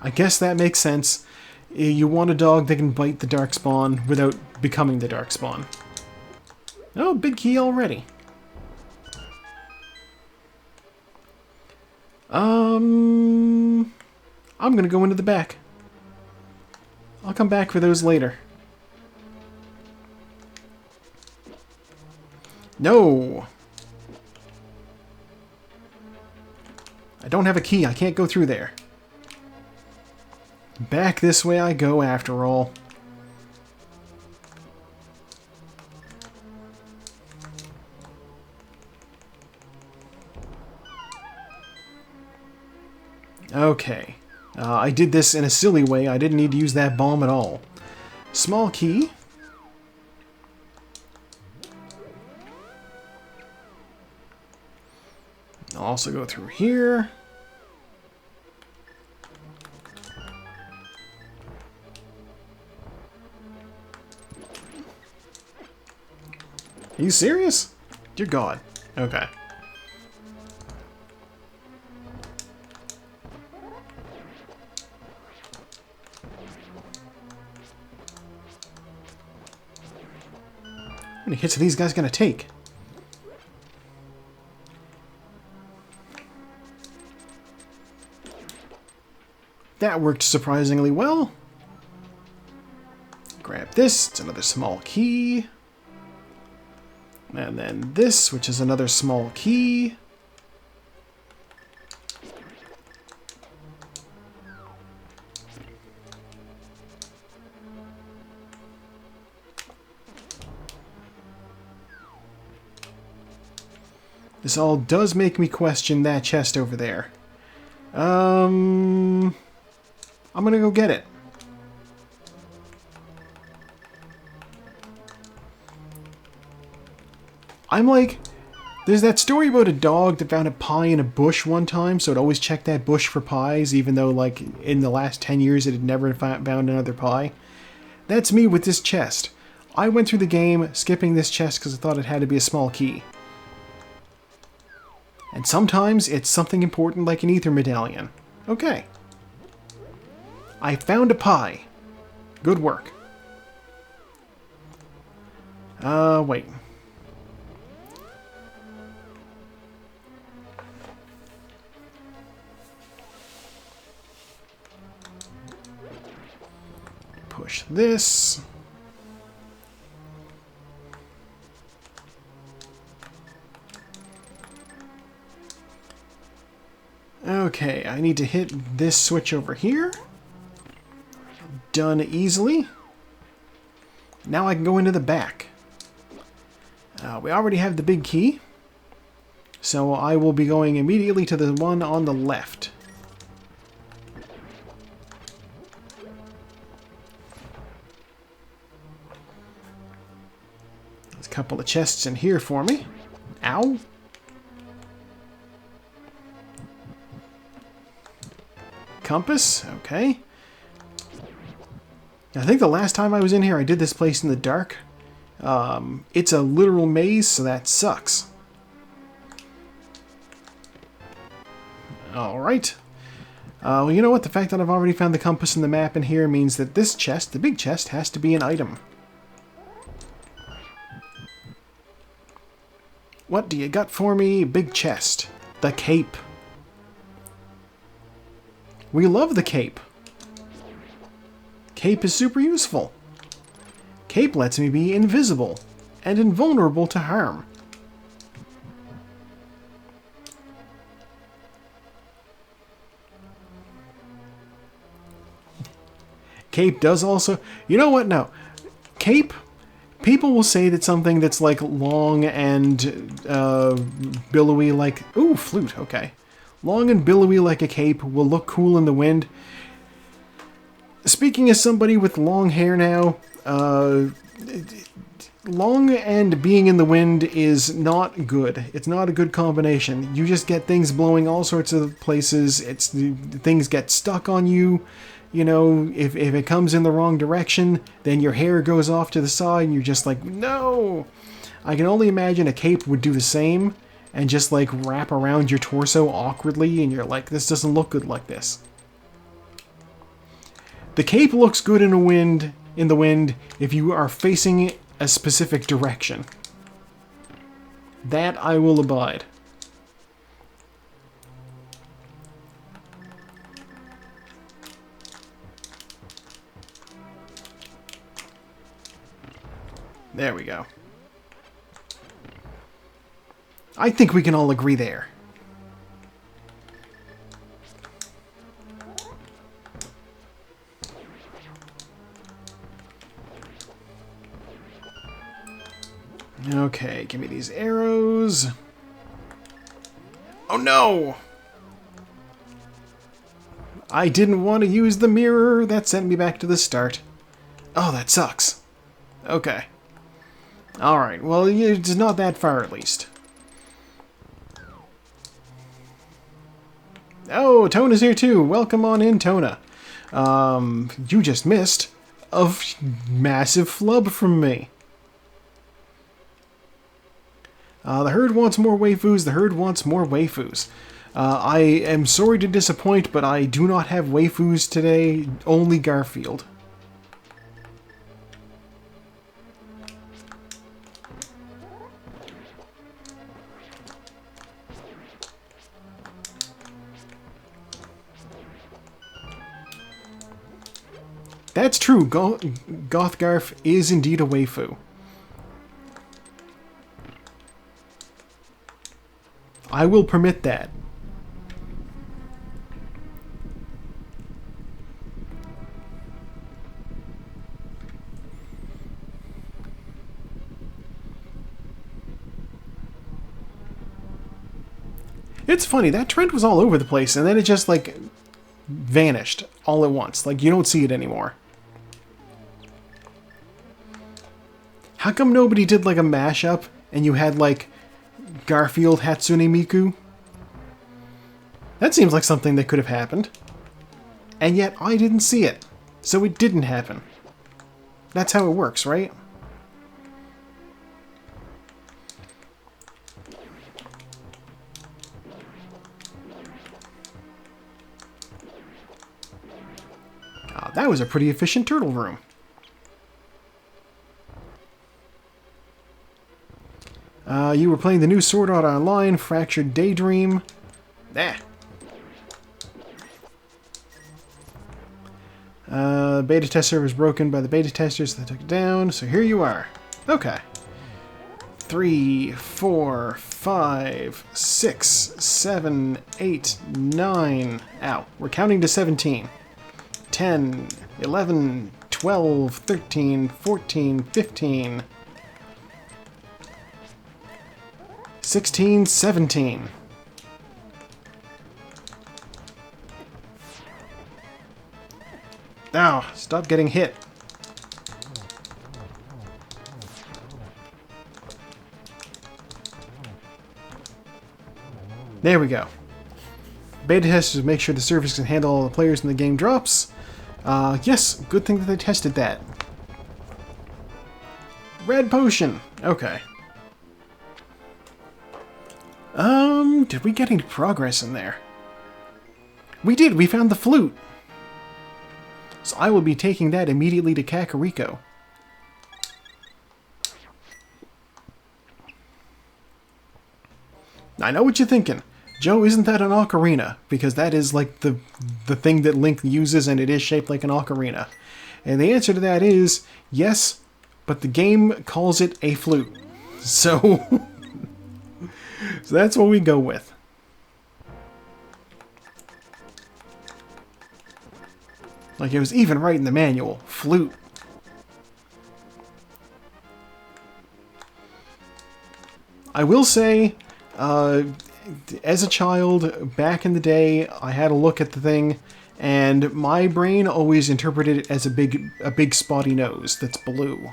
I guess that makes sense. You want a dog that can bite the Darkspawn without becoming the Darkspawn. Oh, big key already. I'm gonna go into the back. I'll come back for those later. No! I don't have a key. I can't go through there. Back this way I go after all. Okay. I did this in a silly way. I didn't need to use that bomb at all. Small key. I'll also go through here. Are you serious? Dear God. Okay. How many hits are these guys gonna take? That worked surprisingly well. Grab this, it's another small key. And then this, which is another small key. This all does make me question that chest over there. I'm gonna go get it. I'm like, there's that story about a dog that found a pie in a bush one time, so it always checked that bush for pies, even though, like, in the last 10 years it had never found another pie. That's me with this chest. I went through the game skipping this chest because I thought it had to be a small key. And sometimes it's something important like an ether medallion. Okay. I found a pie. Good work. Wait. Push this. Okay, I need to hit this switch over here. Done easily. Now I can go into the back. We already have the big key, so I will be going immediately to the one on the left. There's a couple of chests in here for me. Ow. Compass, okay. I think the last time I was in here I did this place in the dark. It's a literal maze, so that sucks. Alright. Well, you know what? The fact that I've already found the compass and the map in here means that this chest, the big chest, has to be an item. What do you got for me, big chest? The cape. We love the cape. Cape is super useful. Cape lets me be invisible and invulnerable to harm. Cape does also... You know what? No. Cape... People will say that something that's like long and billowy like... Ooh, flute, okay. Long and billowy like a cape will look cool in the wind. Speaking as somebody with long hair now, long and being in the wind is not good. It's not a good combination. You just get things blowing all sorts of places. Things get stuck on you. You know, if it comes in the wrong direction, then your hair goes off to the side and you're just like, no! I can only imagine a cape would do the same and just like wrap around your torso awkwardly and you're like, this doesn't look good like this. The cape looks good in the wind if you are facing a specific direction. That I will abide. There we go. I think we can all agree there. Okay, give me these arrows. Oh no! I didn't want to use the mirror. That sent me back to the start. Oh, that sucks. Okay. Alright, well, it's not that far at least. Oh, Tona's here too. Welcome on in, Tona. You just missed a massive flub from me. The herd wants more waifus. The herd wants more waifus. I am sorry to disappoint, but I do not have waifus today. Only Garfield. That's true. Gothgarf is indeed a waifu. I will permit that. It's funny, that trend was all over the place, and then it just, like, vanished all at once. Like, you don't see it anymore. How come nobody did, like, a mashup, and you had, like, Garfield Hatsune Miku? That seems like something that could have happened. And yet, I didn't see it. So it didn't happen. That's how it works, right? That was a pretty efficient turtle room. You were playing the new Sword Art Online, Fractured Daydream. Beta test server was broken by the beta testers, so they took it down. So here you are. Okay. 3, 4, 5, 6, 7, 8, 9. Ow. We're counting to 17. 10, 11, 12, 13, 14, 15, 16, 17. Now, stop getting hit. There we go. Beta testers make sure the service can handle all the players when the game drops. Yes, good thing that they tested that. Red potion. Okay. Did we get any progress in there? We did. We found the flute. So I will be taking that immediately to Kakariko. I know what you're thinking. Joe, isn't that an ocarina? Because that is like the thing that Link uses, and it is shaped like an ocarina. And the answer to that is yes, but the game calls it a flute. So, so that's what we go with. Like, it was even right in the manual. Flute. I will say, as a child, back in the day, I had a look at the thing, and my brain always interpreted it as a big spotty nose that's blue.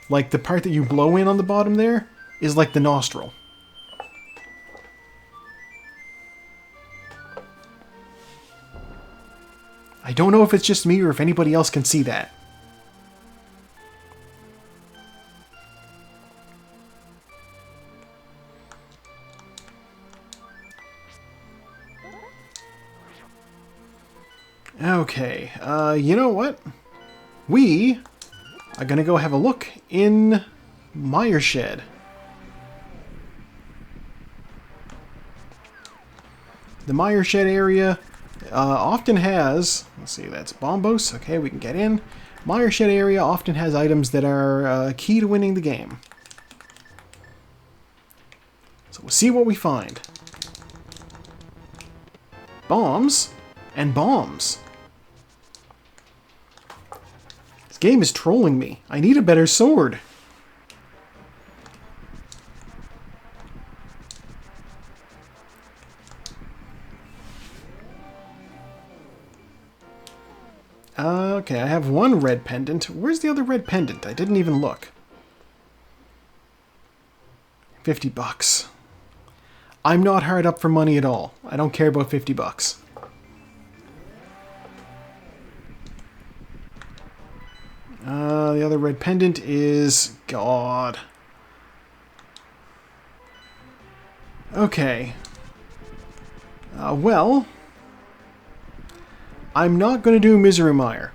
Like, the part that you blow in on the bottom there is like the nostril. I don't know if it's just me or if anybody else can see that. Okay, you know what? We are gonna go have a look in Mire Shed. The Mire Shed area often has, let's see, that's Bombos. Okay, we can get in. Mire Shed area often has items that are key to winning the game. So we'll see what we find. Bombs and bombs. This game is trolling me. I need a better sword. Okay, I have one red pendant. Where's the other red pendant? I didn't even look. 50 bucks. I'm not hard up for money at all. I don't care about 50 bucks. The other red pendant is... God. Okay. Well... I'm not going to do Misery Mire.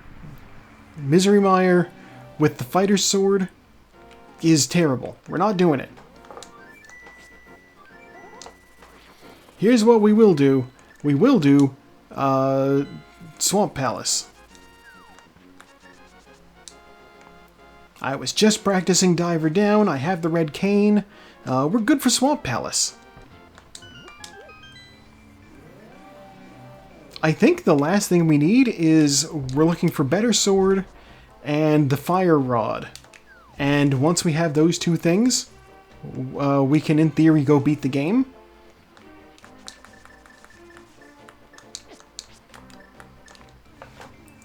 Misery Mire with the fighter's sword is terrible. We're not doing it. Here's what we will do. We will do Swamp Palace. I was just practicing Diver Down. I have the red cane. We're good for Swamp Palace. I think the last thing we need is we're looking for Better Sword and the Fire Rod. And once we have those two things, we can, in theory, go beat the game.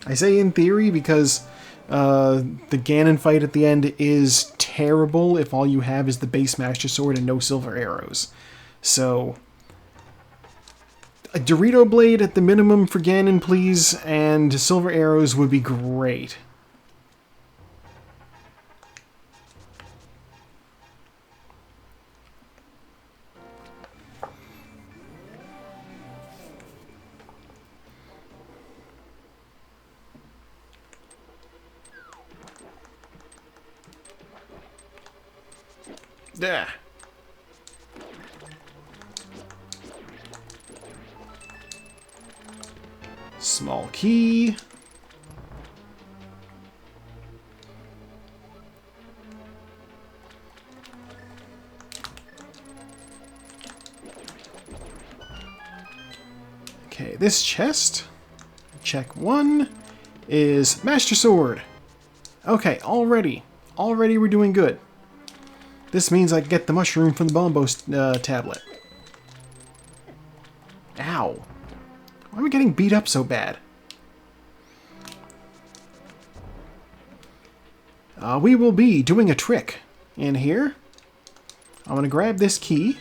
I say in theory because the Ganon fight at the end is terrible if all you have is the base Master Sword and no silver arrows. So, a Dorito Blade at the minimum for Ganon, please, and silver arrows would be great. Yeah. Small key. Okay, this chest, check one, is Master Sword. Okay, already we're doing good. This means I can get the mushroom from the Bombo tablet. Ow. Why are we getting beat up so bad? We will be doing a trick in here. I'm going to grab this key.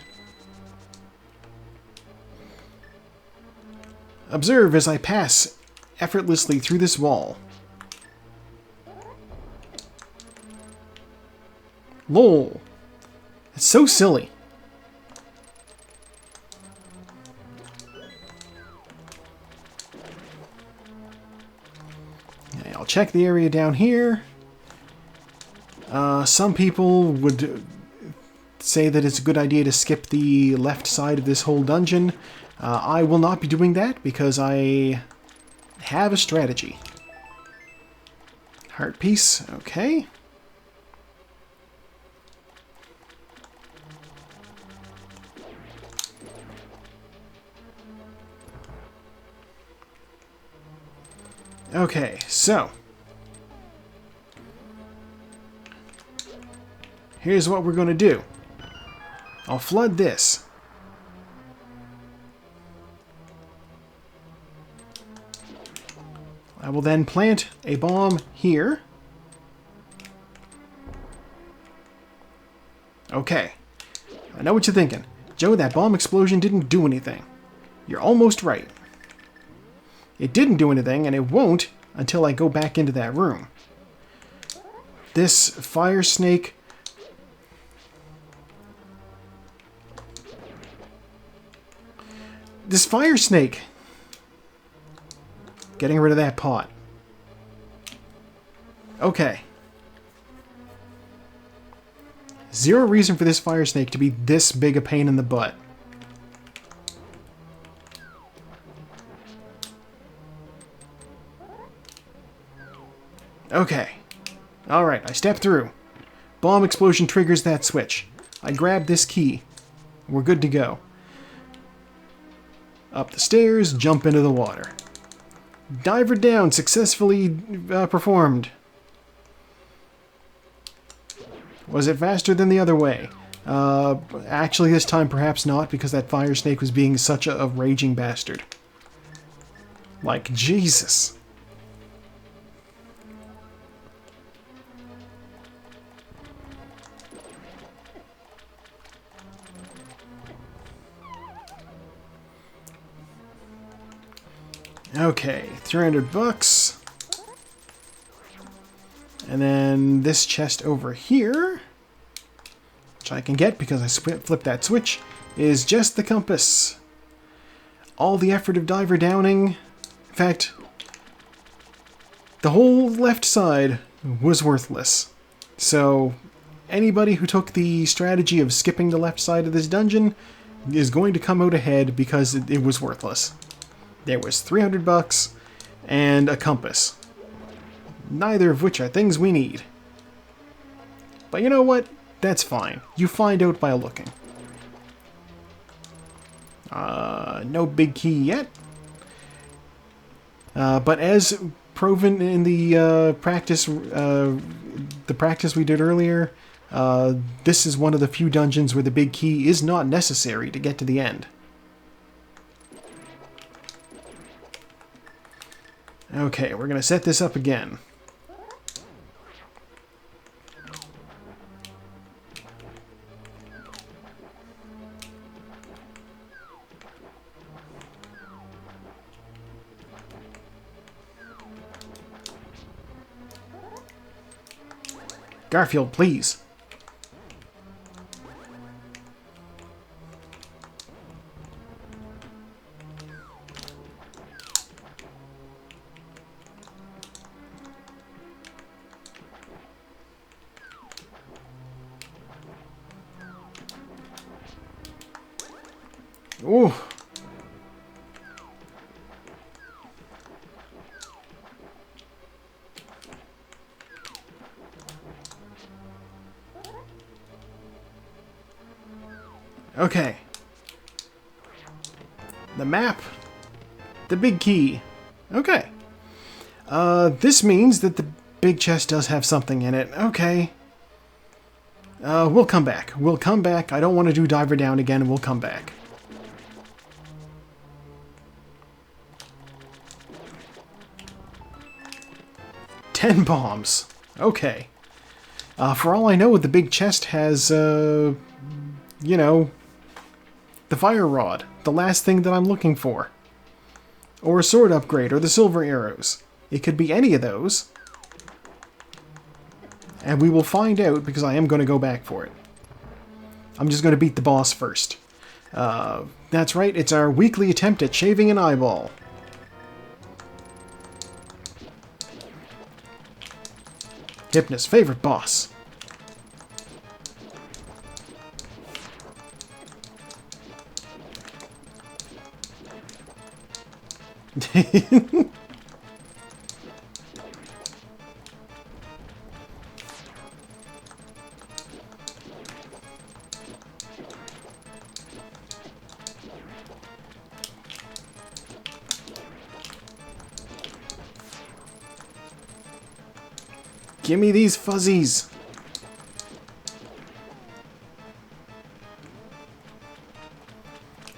Observe as I pass effortlessly through this wall. Lol. It's so silly. Okay, I'll check the area down here. Some people would say that it's a good idea to skip the left side of this whole dungeon. I will not be doing that because I have a strategy. Heart piece, okay. Okay, so here's what we're going to do. I'll flood this. I will then plant a bomb here. Okay. I know what you're thinking. Joe, that bomb explosion didn't do anything. You're almost right. It didn't do anything, and it won't until I go back into that room. This fire snake... This fire snake! Getting rid of that pot. Okay. Zero reason for this fire snake to be this big a pain in the butt. Okay. Alright, I step through. Bomb explosion triggers that switch. I grab this key. We're good to go. Up the stairs, jump into the water. Diver down, successfully performed. Was it faster than the other way? Actually, this time perhaps not, because that fire snake was being such a raging bastard. Like, Jesus. Okay, 300 bucks. And then this chest over here, which I can get because I flipped that switch, is just the compass. All the effort of diver downing, in fact, the whole left side was worthless. So anybody who took the strategy of skipping the left side of this dungeon is going to come out ahead because it was worthless. There was 300 bucks and a compass. Neither of which are things we need. But you know what? That's fine. You find out by looking. No big key yet. But as proven in the practice we did earlier, this is one of the few dungeons where the big key is not necessary to get to the end. Okay, we're going to set this up again. Garfield, please. Ooh. Okay. The map. The big key. Okay. This means that the big chest does have something in it. Okay. We'll come back. We'll come back. I don't want to do diver down again. We'll come back. $10 bombs. Okay. For all I know, the big chest has, you know, the fire rod. The last thing that I'm looking for. Or a sword upgrade, or the silver arrows. It could be any of those. And we will find out, because I am going to go back for it. I'm just going to beat the boss first. That's right, it's our weekly attempt at shaving an eyeball. Hypna's favorite boss. Give me these fuzzies.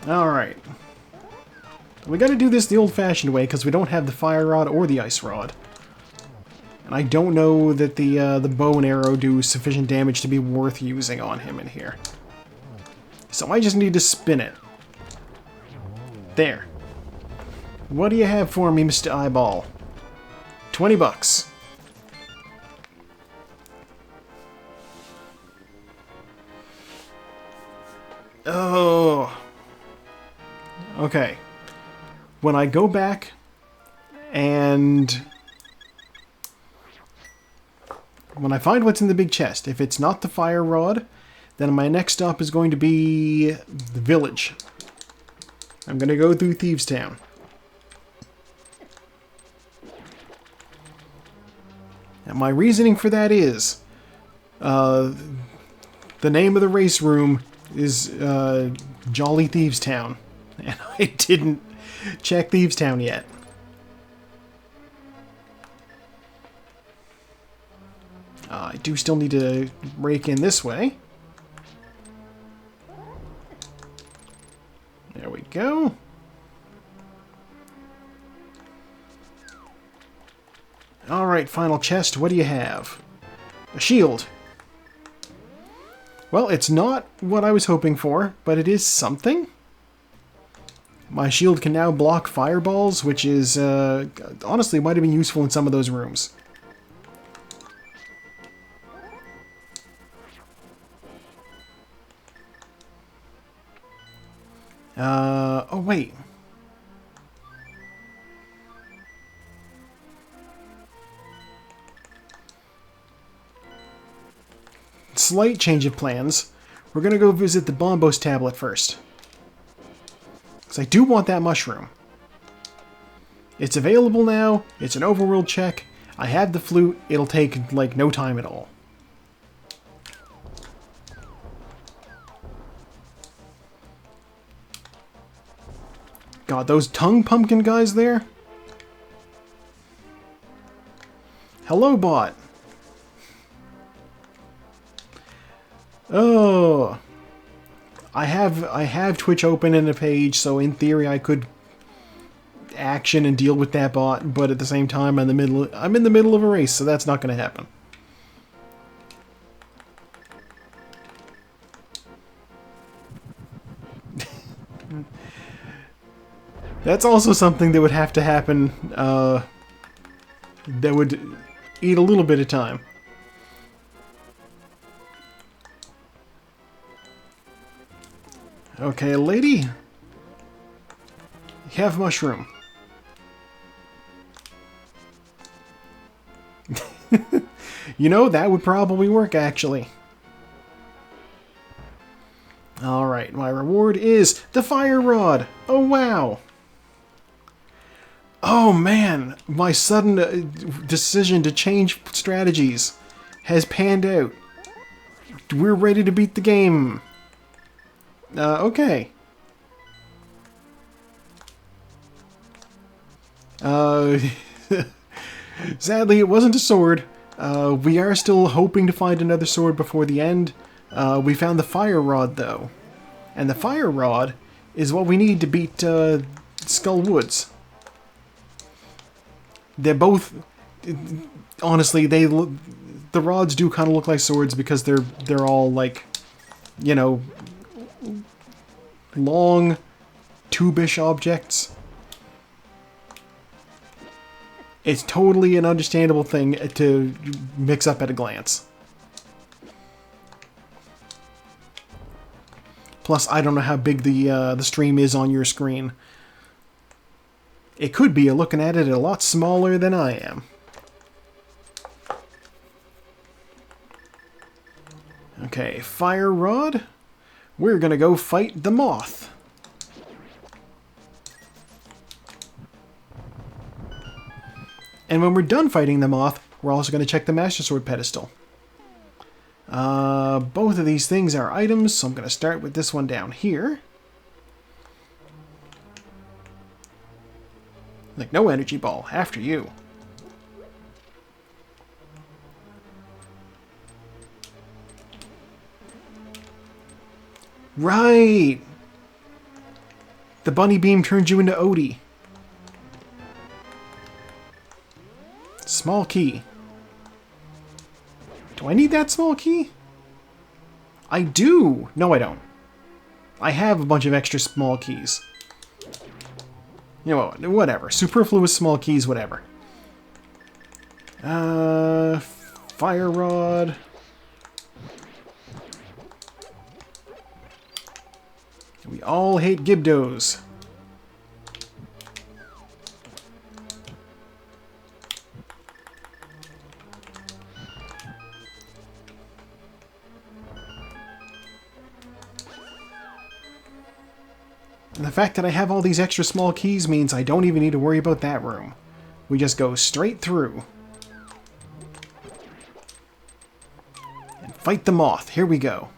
Alright. We gotta do this the old-fashioned way, because we don't have the fire rod or the ice rod. And I don't know that the bow and arrow do sufficient damage to be worth using on him in here. So I just need to spin it. There. What do you have for me, Mr. Eyeball? 20 bucks. Oh. Okay. When I go back and when I find what's in the big chest, if it's not the fire rod, then my next stop is going to be the village. I'm going to go through Thieves Town. And my reasoning for that is the name of the race room is Jolly Thieves Town. And I didn't check Thieves Town yet. I do still need to rake in this way. There we go. Alright, final chest. What do you have? A shield. Well, it's not what I was hoping for, but it is something. My shield can now block fireballs, which is, honestly, might have been useful in some of those rooms. Oh wait. Slight change of plans. We're gonna go visit the Bombos tablet first. Because I do want that mushroom. It's available now. It's an overworld check. I have the flute. It'll take, like, no time at all. God, those tongue pumpkin guys there? Hello, bot. Oh, I have Twitch open in a page, so in theory I could action and deal with that bot, but at the same time I'm in the middle of a race, so that's not going to happen. That's also something that would have to happen, that would eat a little bit of time. Okay, lady. You have mushroom. You know, that would probably work, actually. Alright, my reward is the fire rod. Oh, wow. Oh, man. My sudden decision to change strategies has panned out. We're ready to beat the game. Okay. Sadly, it wasn't a sword. We are still hoping to find another sword before the end. We found the fire rod, though. And the fire rod is what we need to beat Skull Woods. They're both... Honestly, the rods do kind of look like swords because they're all, like, you know, long, tube-ish objects. It's totally an understandable thing to mix up at a glance. Plus, I don't know how big the stream is on your screen. It could be, looking at it, a lot smaller than I am. Okay, fire rod. We're gonna go fight the moth. And when we're done fighting the moth, we're also gonna check the Master Sword pedestal. Both of these things are items, so I'm gonna start with this one down here. Like, no energy ball, after you. Right! The bunny beam turns you into Odie. Small key. Do I need that small key? I do! No, I don't. I have a bunch of extra small keys. You know, whatever. Superfluous small keys, whatever. Fire rod. We all hate Gibdos. And the fact that I have all these extra small keys means I don't even need to worry about that room. We just go straight through. And fight the moth. Here we go.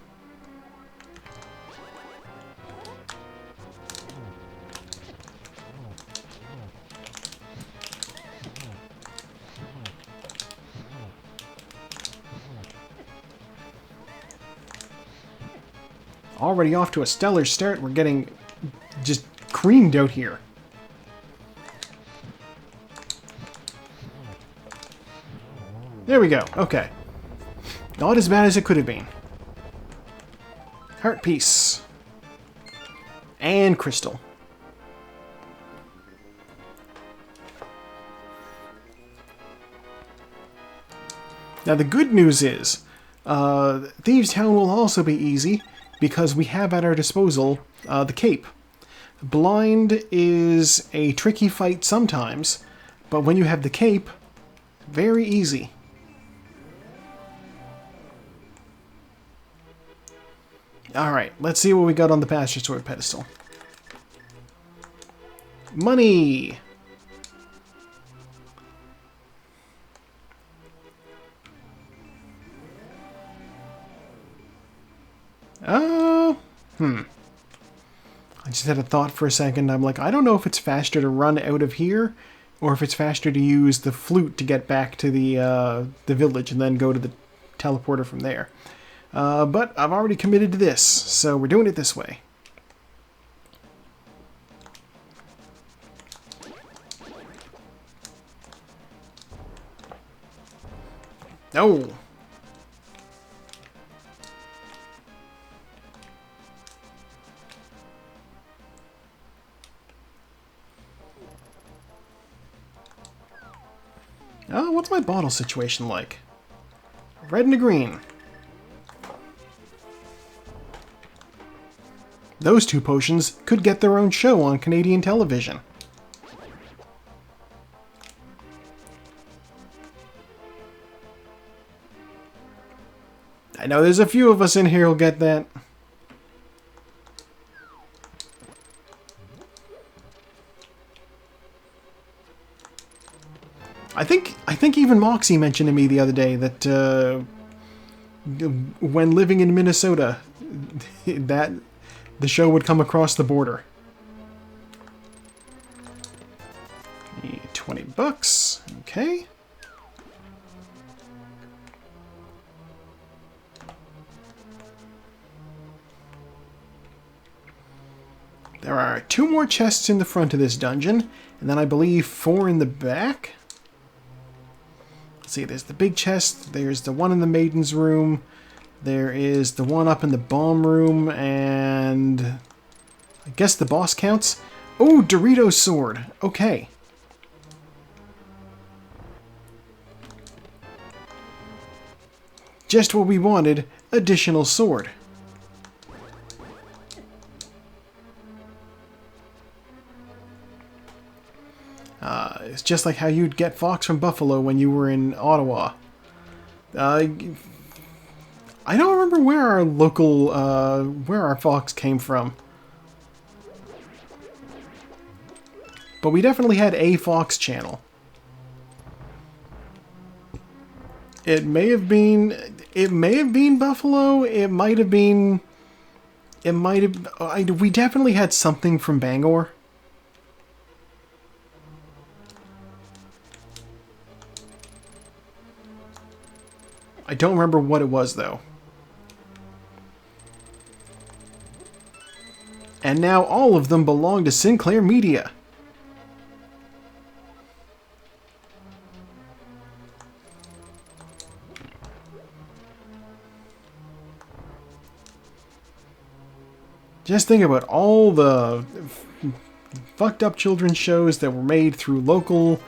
Already off to a stellar start. We're getting just creamed out here. There we go. Okay. Not as bad as it could have been. Heart piece. And crystal. Now the good news is, Thieves Town will also be easy because we have at our disposal the cape. Blind is a tricky fight sometimes, but when you have the cape, very easy. Alright, let's see what we got on the Pasture Sword pedestal. Money! I just had a thought for a second. I'm like, I don't know if it's faster to run out of here, or if it's faster to use the flute to get back to the village and then go to the teleporter from there. But I've already committed to this, so we're doing it this way. No! Oh, what's my bottle situation like? Red and a green. Those two potions could get their own show on Canadian television. I know there's a few of us in here who'll get that. I think even Moxie mentioned to me the other day that when living in Minnesota, that the show would come across the border. 20 bucks. Okay. There are 2 more chests in the front of this dungeon, and then I believe 4 in the back. Let's see, there's the big chest, there's the one in the maiden's room, there is the one up in the bomb room, and I guess the boss counts. Oh, Dorito's sword. Okay. Just what we wanted, additional sword. It's just like how you'd get Fox from Buffalo when you were in Ottawa. I don't remember where our local, where our Fox came from. But we definitely had a Fox channel. It may have been Buffalo, we definitely had something from Bangor. I don't remember what it was, though. And now all of them belong to Sinclair Media. Just think about all the fucked up children's shows that were made through local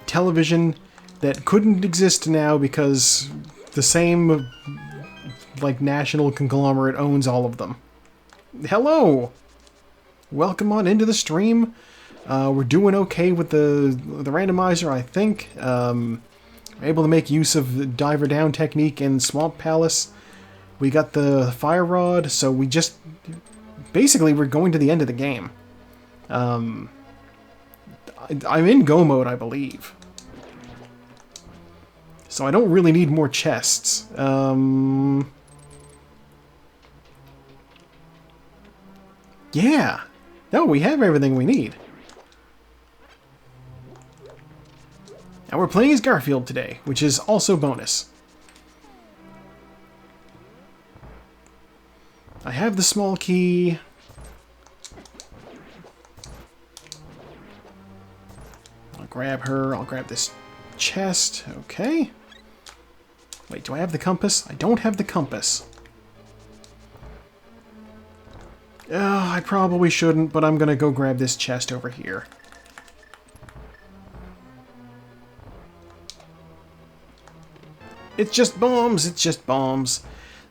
television that couldn't exist now because the same, like, national conglomerate owns all of them. Hello! Welcome on into the stream. We're doing okay with the randomizer, I think. We're able to make use of diver down technique in Swamp Palace. We got the fire rod, so we just... Basically, we're going to the end of the game. I'm in go mode, I believe. So I don't really need more chests. Yeah. No, we have everything we need. And we're playing as Garfield today, which is also bonus. I have the small key. I'll grab her. I'll grab this chest. Okay. Wait, do I have the compass? I don't have the compass. I probably shouldn't, but I'm gonna go grab this chest over here. It's just bombs. It's just bombs.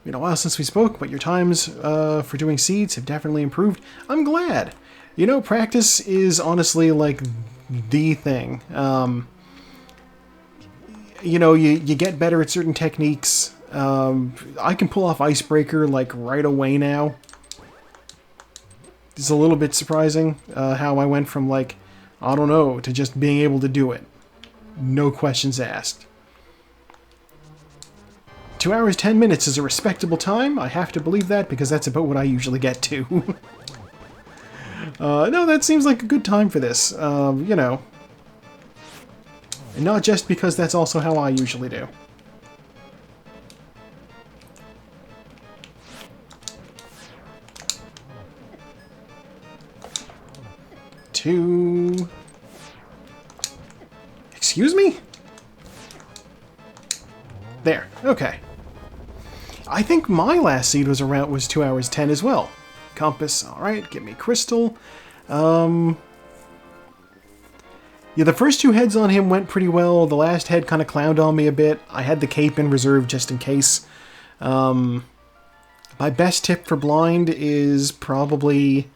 Been a while since we spoke, but your times for doing seeds have definitely improved. I'm glad. You know, practice is honestly like the thing. You know, you get better at certain techniques. I can pull off Icebreaker like right away now. It's a little bit surprising how I went from like, I don't know, to just being able to do it. No questions asked. 2 hours, 10 minutes is a respectable time. I have to believe that because that's about what I usually get to. No, that seems like a good time for this. You know. And not just because that's also how I usually do. Two... Excuse me? There. Okay. I think my last seed was 2 hours 10 as well. Compass. All right. Give me crystal. Yeah, the first 2 heads on him went pretty well. The last head kind of clowned on me a bit. I had the cape in reserve just in case. My best tip for blind is probably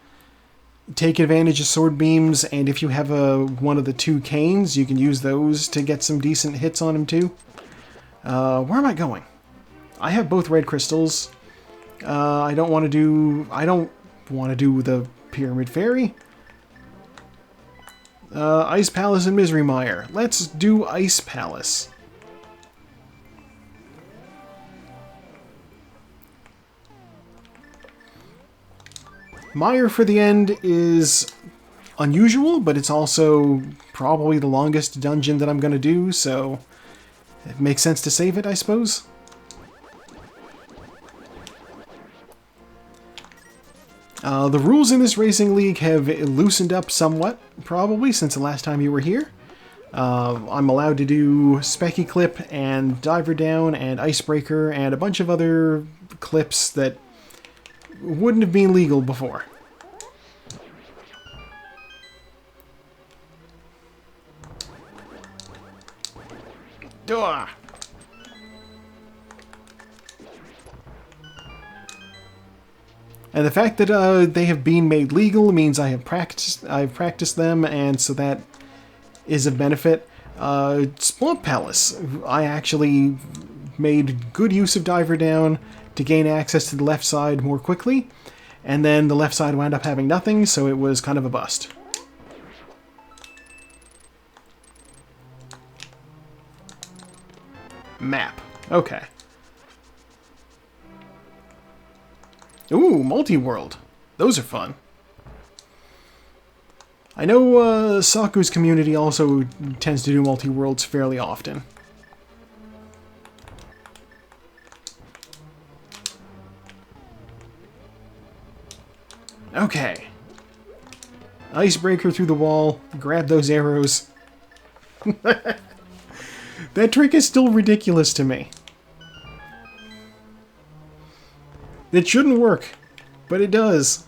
take advantage of sword beams, and if you have one of the 2 canes, you can use those to get some decent hits on him too. Where am I going? I have both red crystals. I don't want to do the Pyramid Fairy. Ice Palace and Misery Mire. Let's do Ice Palace. Mire for the end is unusual, but it's also probably the longest dungeon that I'm going to do, so it makes sense to save it, I suppose. The rules in this racing league have loosened up somewhat, probably, since the last time you were here. I'm allowed to do Specky Clip and Diver Down and Icebreaker and a bunch of other clips that wouldn't have been legal before. Duh! And the fact that they have been made legal means I've practiced them, and so that is a benefit. Swamp Palace. I actually made good use of Diver Down to gain access to the left side more quickly, and then the left side wound up having nothing, so it was kind of a bust. Map. Okay. Ooh, multi-world. Those are fun. I know Saku's community also tends to do multi-worlds fairly often. Okay. Icebreaker through the wall. Grab those arrows. That trick is still ridiculous to me. It shouldn't work, but it does.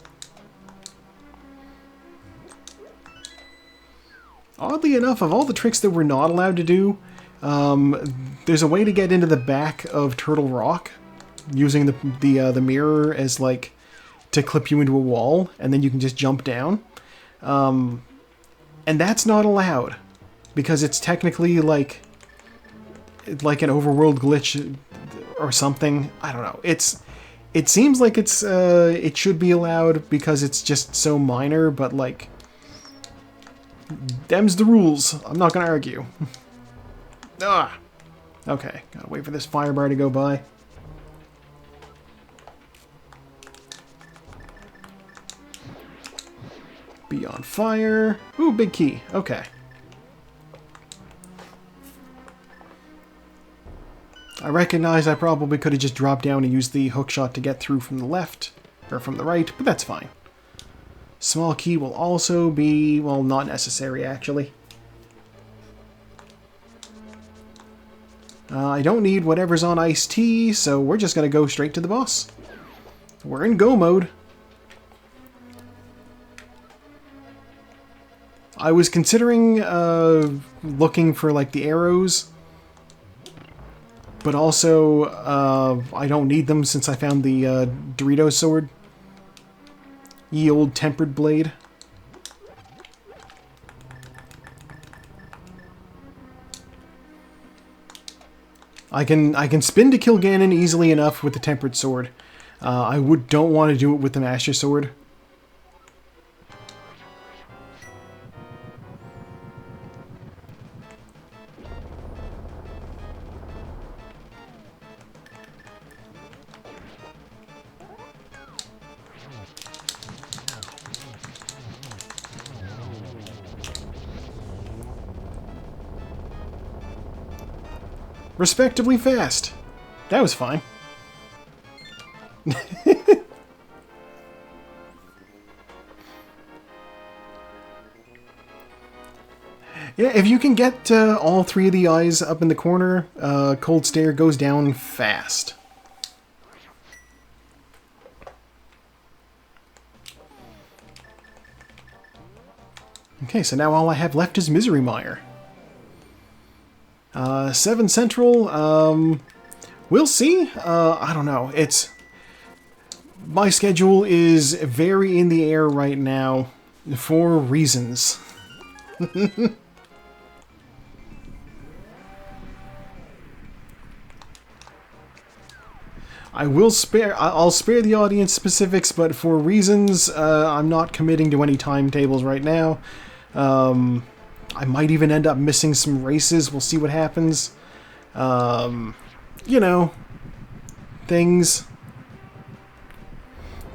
Oddly enough, of all the tricks that we're not allowed to do, there's a way to get into the back of Turtle Rock using the mirror as like to clip you into a wall, and then you can just jump down. And that's not allowed because it's technically like an overworld glitch or something. I don't know. It seems like it should be allowed because it's just so minor, but like them's the rules. I'm not gonna argue. Ah. Okay, gotta wait for this fire bar to go by. Be on fire. Ooh, big key. Okay. I recognize I probably could have just dropped down and used the hookshot to get through from the left, or from the right, but that's fine. Small key will also be, well, not necessary, actually. I don't need whatever's on iced tea, so we're just going to go straight to the boss. We're in go mode. I was considering looking for, like, the arrows. but also I don't need them since I found the Doritos sword. Ye old tempered blade. I can spin to kill Ganon easily enough with the tempered sword. I don't want to do it with the Master Sword. Respectably fast. That was fine. Yeah, if you can get all three of the eyes up in the corner, Cold Stare goes down fast. Okay, so now all I have left is Misery Mire. 7 Central, we'll see. I don't know. My schedule is very in the air right now for reasons. I'll spare the audience specifics, but for reasons, I'm not committing to any timetables right now. I might even end up missing some races. We'll see what happens. You know, things.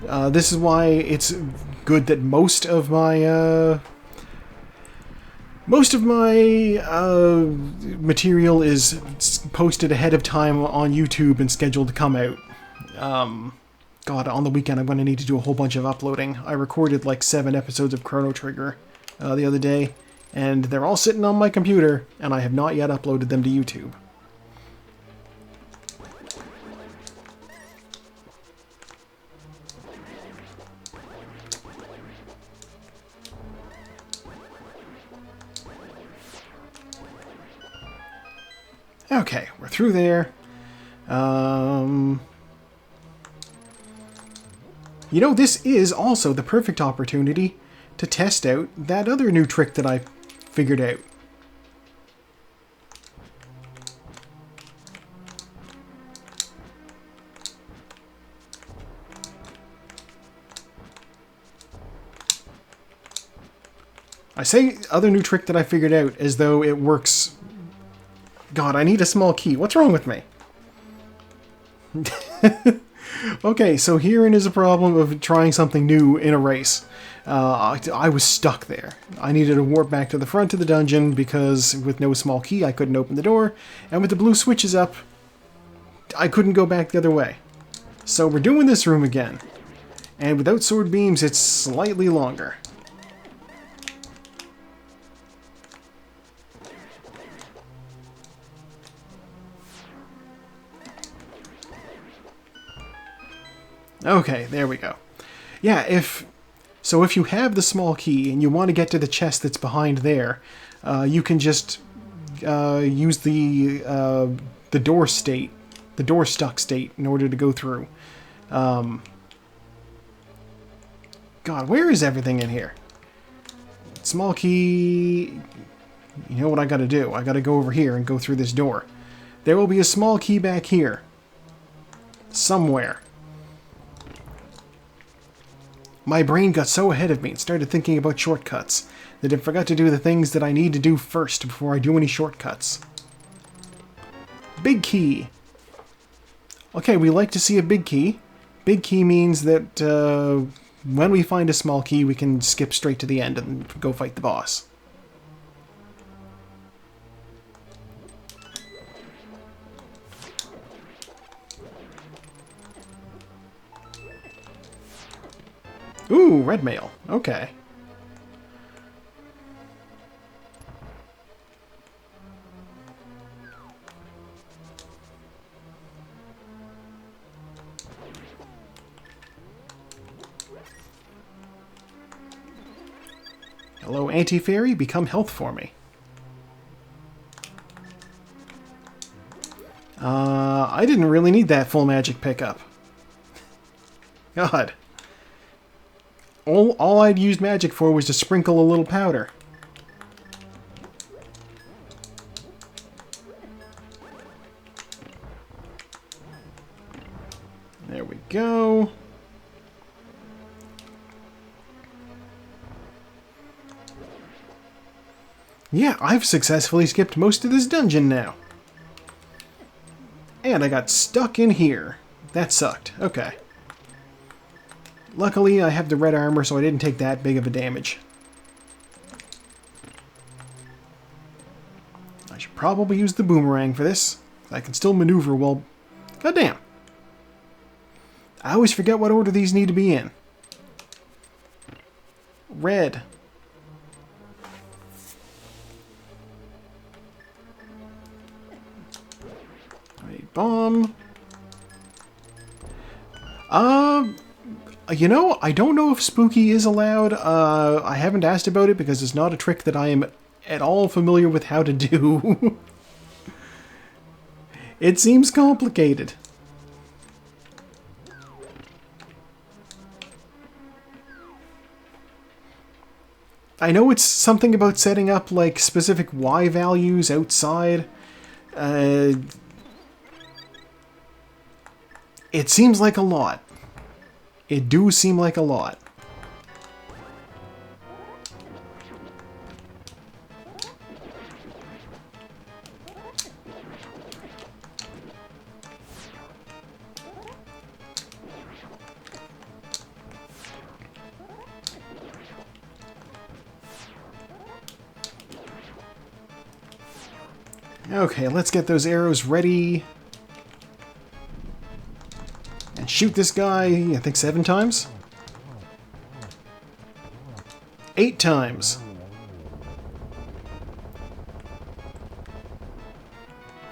This is why it's good that most of my material is posted ahead of time on YouTube and scheduled to come out. God, on the weekend I'm going to need to do a whole bunch of uploading. I recorded like 7 episodes of Chrono Trigger the other day, and they're all sitting on my computer, and I have not yet uploaded them to YouTube. Okay, we're through there. You know, this is also the perfect opportunity to test out that other new trick that I figured out. I say other new trick that I figured out as though it works. God, I need a small key. What's wrong with me? Okay, so herein is a problem of trying something new in a race. I was stuck there. I needed to warp back to the front of the dungeon because with no small key I couldn't open the door, and with the blue switches up, I couldn't go back the other way. So we're doing this room again, and without sword beams it's slightly longer. Okay, there we go. Yeah, if you have the small key and you want to get to the chest that's behind there, you can just use the door state, the door stuck state, in order to go through. God, where is everything in here? Small key. You know what I gotta do? I gotta go over here and go through this door. There will be a small key back here. Somewhere. My brain got so ahead of me and started thinking about shortcuts that I forgot to do the things that I need to do first before I do any shortcuts. Big key. Okay, we like to see a big key. Big key means that when we find a small key, we can skip straight to the end and go fight the boss. Ooh, red mail. Okay. Hello, Anti-Fairy. Become health for me. I didn't really need that full magic pickup. God. All I'd used magic for was to sprinkle a little powder. There we go. Yeah, I've successfully skipped most of this dungeon now. And I got stuck in here. That sucked. Okay. Luckily, I have the red armor, so I didn't take that big of a damage. I should probably use the boomerang for this. I can still maneuver while... Goddamn. I always forget what order these need to be in. Red. Bomb. You know, I don't know if spooky is allowed. I haven't asked about it because it's not a trick that I am at all familiar with how to do. It seems complicated. I know it's something about setting up, like, specific Y values outside. It seems like a lot. It do seem like a lot. Okay, let's get those arrows ready. And shoot this guy, I think 7 times? 8 times.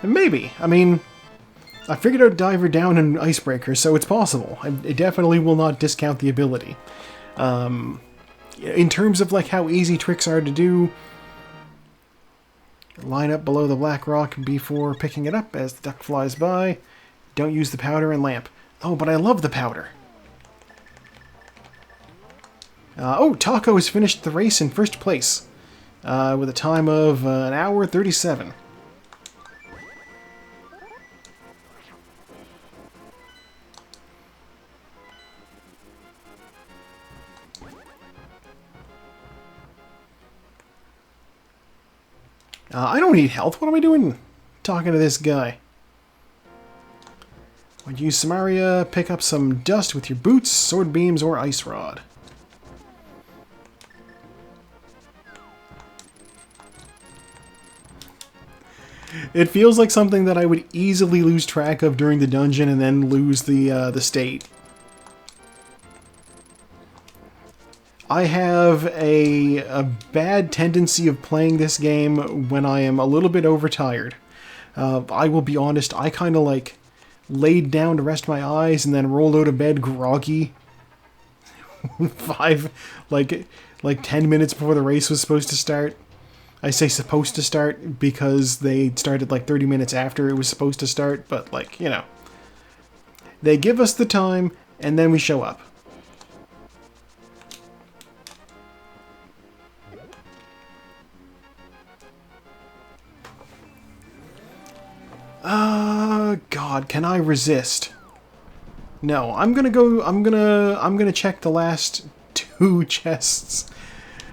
And maybe. I mean, I figured out Diver Down and Icebreaker, so it's possible. I definitely will not discount the ability. In terms of like how easy tricks are to do, line up below the black rock before picking it up as the duck flies by. Don't use the powder and lamp. Oh, but I love the powder. Oh, Taco has finished the race in first place with a time of 1 hour 37. I don't need health. What am I doing talking to this guy? When you use Samaria, pick up some dust with your boots, sword beams, or ice rod. It feels like something that I would easily lose track of during the dungeon and then lose the state. I have a bad tendency of playing this game when I am a little bit overtired. I will be honest, I kind of like laid down to rest my eyes and then rolled out of bed groggy. 10 minutes before the race was supposed to start. I say supposed to start because they started like 30 minutes after it was supposed to start, but like, you know. They give us the time and then we show up. God, can I resist? No, I'm gonna check the last 2 chests.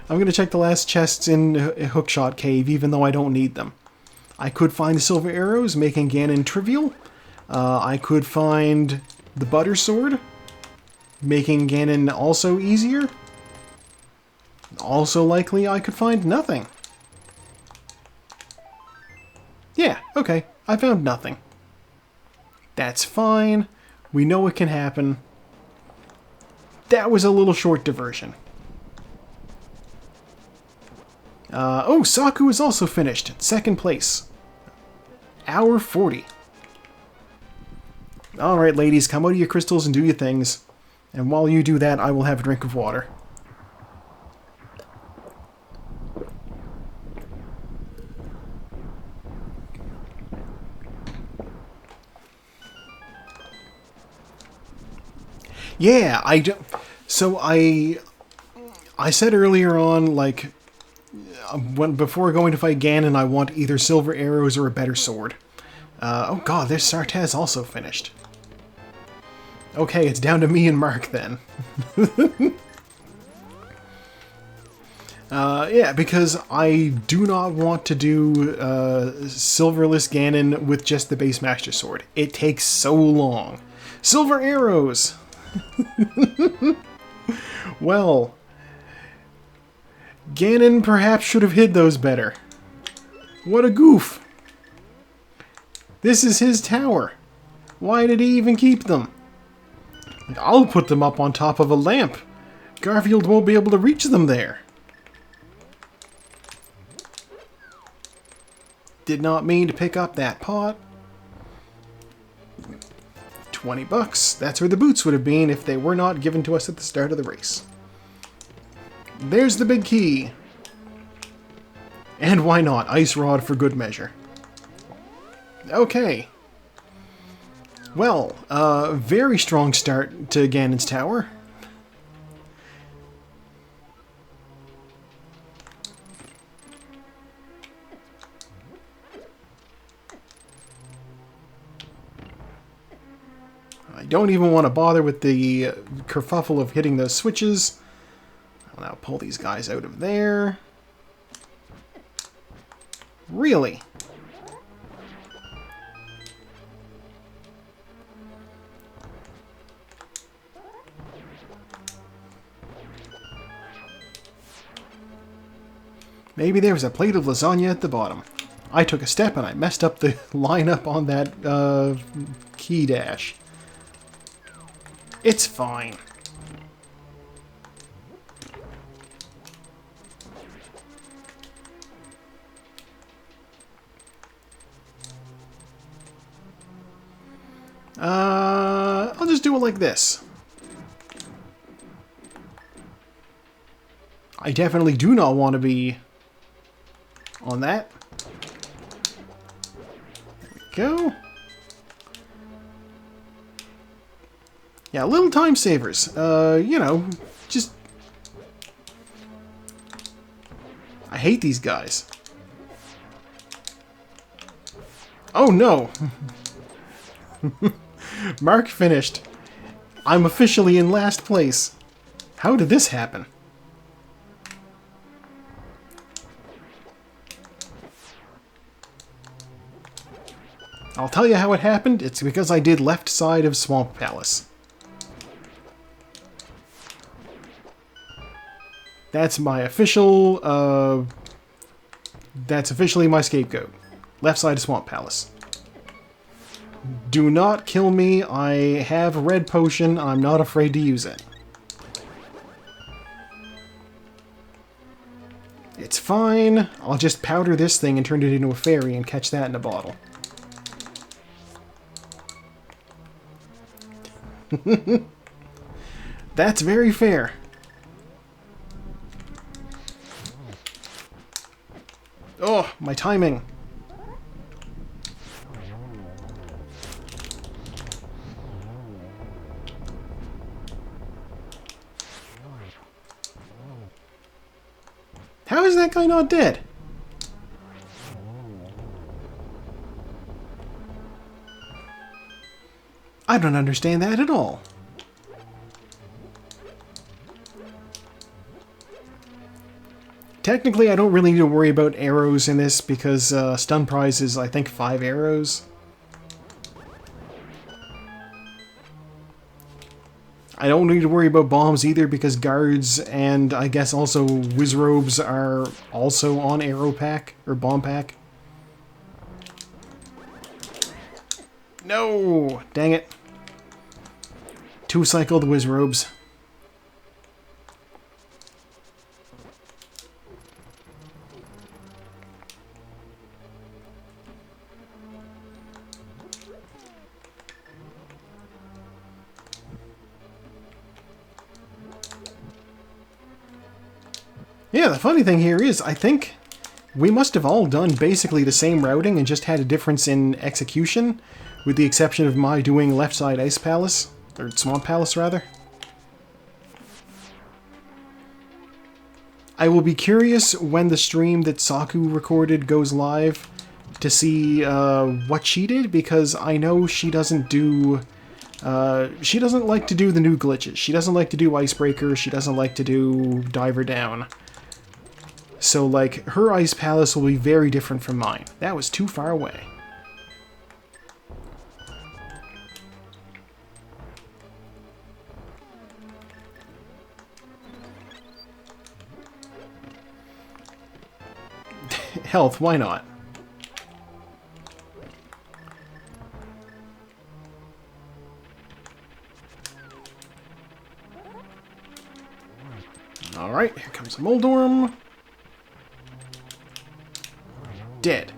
I'm gonna check the last chests in Hookshot Cave, even though I don't need them. I could find the silver arrows, making Ganon trivial. I could find the butter sword, making Ganon also easier. Also likely I could find nothing. Yeah, okay, I found nothing. That's fine. We know it can happen. That was a little short diversion. Oh, Saku is also finished. 2nd place. Hour 40. Alright, ladies, come out of your crystals and do your things. And while you do that, I will have a drink of water. Yeah, I said earlier on, like, before going to fight Ganon, I want either silver arrows or a better sword. Oh god, there's Sartaz also finished. Okay, it's down to me and Mark then. Yeah, because I do not want to do Silverless Ganon with just the base Master Sword. It takes so long. Silver arrows! Well, Ganon perhaps should have hid those better. What a goof! This is his tower. Why did he even keep them? I'll put them up on top of a lamp. Garfield won't be able to reach them there. Did not mean to pick up that pot. 20 bucks. That's where the boots would have been if they were not given to us at the start of the race. There's the big key. And why not? Ice Rod for good measure. Okay. Well, very strong start to Ganon's Tower. I don't even want to bother with the kerfuffle of hitting those switches. I'll now pull these guys out of there. Really? Maybe there was a plate of lasagna at the bottom. I took a step and I messed up the lineup on that key dash. It's fine. I'll just do it like this. I definitely do not want to be on that. There we go. Yeah, little time savers. You know, just... I hate these guys. Oh no! Mark finished. I'm officially in last place. How did this happen? I'll tell you how it happened. It's because I did left side of Swamp Palace. That's my official, that's officially my scapegoat. Left side of Swamp Palace. Do not kill me. I have a red potion. I'm not afraid to use it. It's fine. I'll just powder this thing and turn it into a fairy and catch that in a bottle. That's very fair. Oh, my timing. How is that guy not dead? I don't understand that at all. Technically, I don't really need to worry about arrows in this because stun prize is, I think, 5 arrows. I don't need to worry about bombs either because guards and I guess also Wizrobes are also on arrow pack or bomb pack. No! Dang it. 2-cycled Wizrobes. Yeah, the funny thing here is, I think we must have all done basically the same routing and just had a difference in execution, with the exception of my doing left side Ice Palace, or Swamp Palace rather. I will be curious when the stream that Saku recorded goes live to see what she did, because I know she doesn't do... she doesn't like to do the new glitches. She doesn't like to do Icebreaker. She doesn't like to do Diver Down. So, like, her Ice Palace will be very different from mine. That was too far away. Health, why not? Alright, here comes the Moldorm. Dead.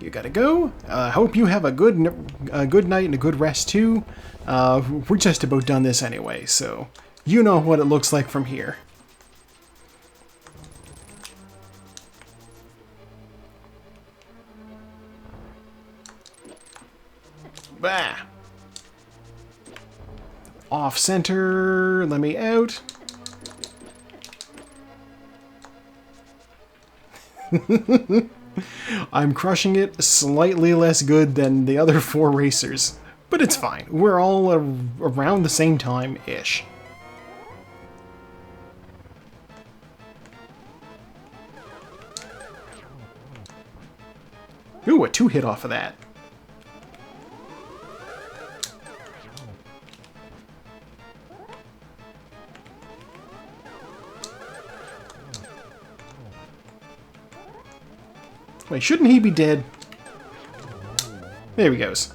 You gotta go. Hope you have a good night and a good rest too. We're just about done this anyway, so you know what it looks like from here. Bah! Off center, let me out. I'm crushing it slightly less good than the other 4 racers, but it's fine. We're all around the same time-ish. Ooh, a 2-hit off of that. Wait, shouldn't he be dead? There he goes.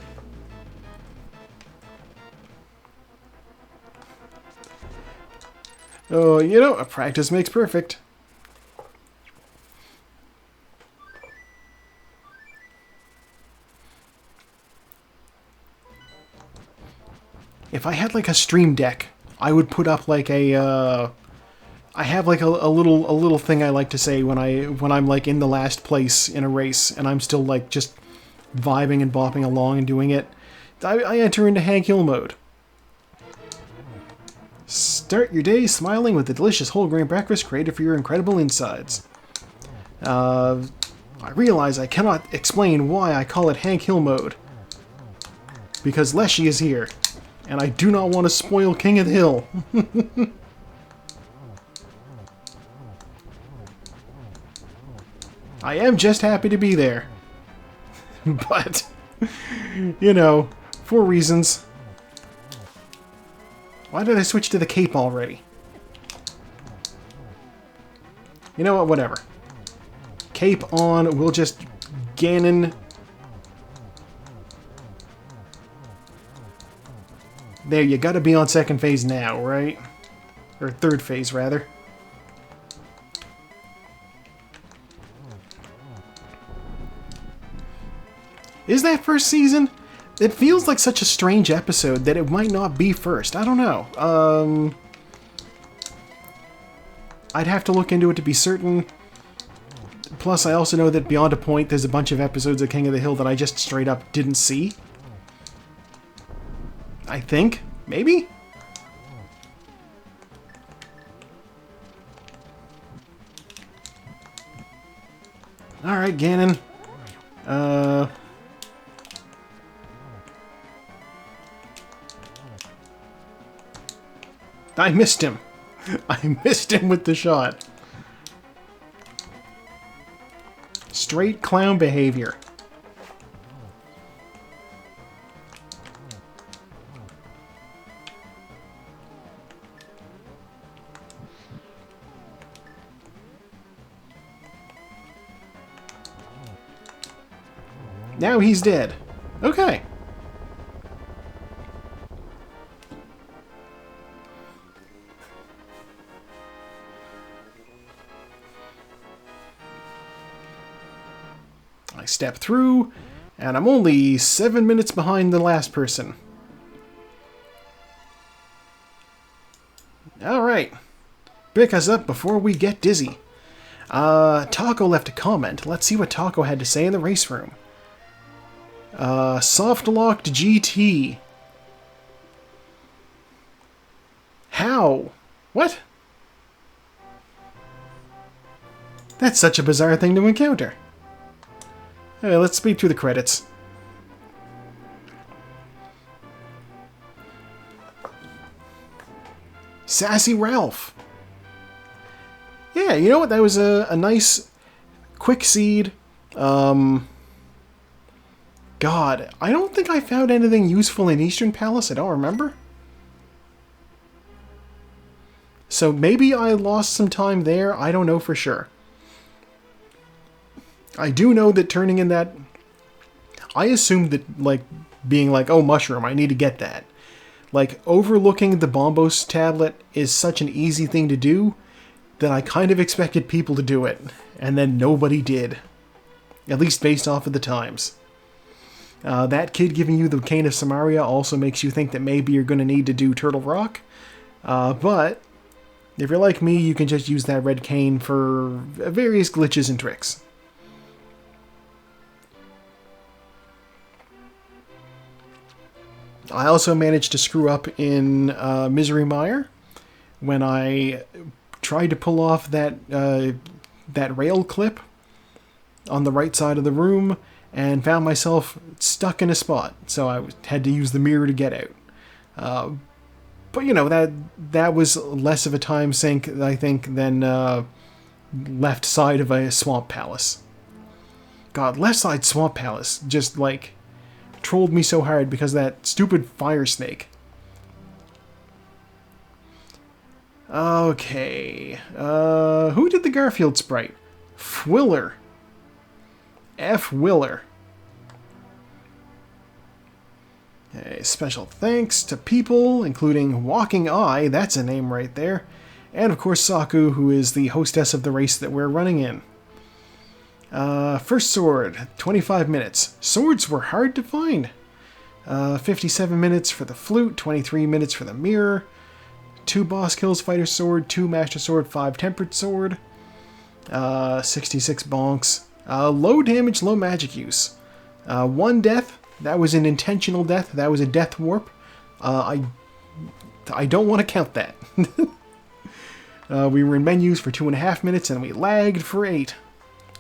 Oh, you know, a practice makes perfect. If I had like a stream deck, I would put up like a I have like a little thing I like to say when I'm like in the last place in a race and I'm still like just vibing and bopping along and doing it. I enter into Hank Hill mode. Start your day smiling with a delicious whole grain breakfast created for your incredible insides. I realize I cannot explain why I call it Hank Hill mode. Because Leshy is here, and I do not want to spoil King of the Hill. I am just happy to be there. But, you know, for reasons. Why did I switch to the cape already? You know what, whatever. Cape on, we'll just Ganon. There, you gotta be on second phase now, right? Or third phase, rather. Is that first season? It feels like such a strange episode that it might not be first. I don't know. I'd have to look into it to be certain. Plus, I also know that beyond a point, there's a bunch of episodes of King of the Hill that I just straight up didn't see. I think? Maybe? Alright, Ganon. I missed him. I missed him with the shot. Straight clown behavior. Now he's dead. Okay. I step through, and I'm only 7 minutes behind the last person. Alright. Pick us up before we get dizzy. Taco left a comment. Let's see what Taco had to say in the race room. Soft-locked GT. How? What? That's such a bizarre thing to encounter. Anyway, let's speed through the credits. Sassy Ralph. Yeah, you know what? That was a nice, quick seed. God, I don't think I found anything useful in Eastern Palace. I don't remember. So maybe I lost some time there. I don't know for sure. I do know that turning in that... I assumed that, like, being like, oh, mushroom, I need to get that. Like, overlooking the Bombos tablet is such an easy thing to do that I kind of expected people to do it. And then nobody did. At least based off of the times. That kid giving you the Cane of Samaria also makes you think that maybe you're going to need to do Turtle Rock. But if you're like me, you can just use that red cane for various glitches and tricks. I also managed to screw up in Misery Mire when I tried to pull off that rail clip on the right side of the room and found myself stuck in a spot, so I had to use the mirror to get out. But you know, that was less of a time sink, I think, than left side of a Swamp Palace. God, left side Swamp Palace just like trolled me so hard because of that stupid fire snake. Okay, who did the Garfield sprite? Fwiller. F. Willer. A special thanks to people, including Walking Eye, that's a name right there, and of course Saku, who is the hostess of the race that we're running in. First sword, 25 minutes. Swords were hard to find. 57 minutes for the flute, 23 minutes for the mirror, 2 boss kills, fighter sword, 2 master sword, 5 tempered sword, 66 bonks. Low damage, low magic use. 1 death. That was an intentional death. That was a death warp. I don't want to count that. We were in menus for 2.5 minutes and we lagged for 8.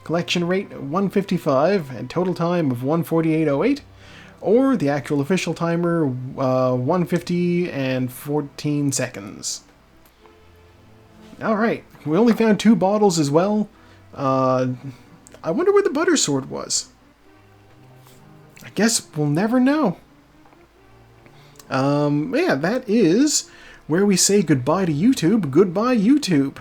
Collection rate 155 and total time of 148.08. Or the actual official timer 150 and 14 seconds. Alright, we only found 2 bottles as well. I wonder where the butter sword was. I guess we'll never know. Yeah, that is where we say goodbye to YouTube. Goodbye, YouTube.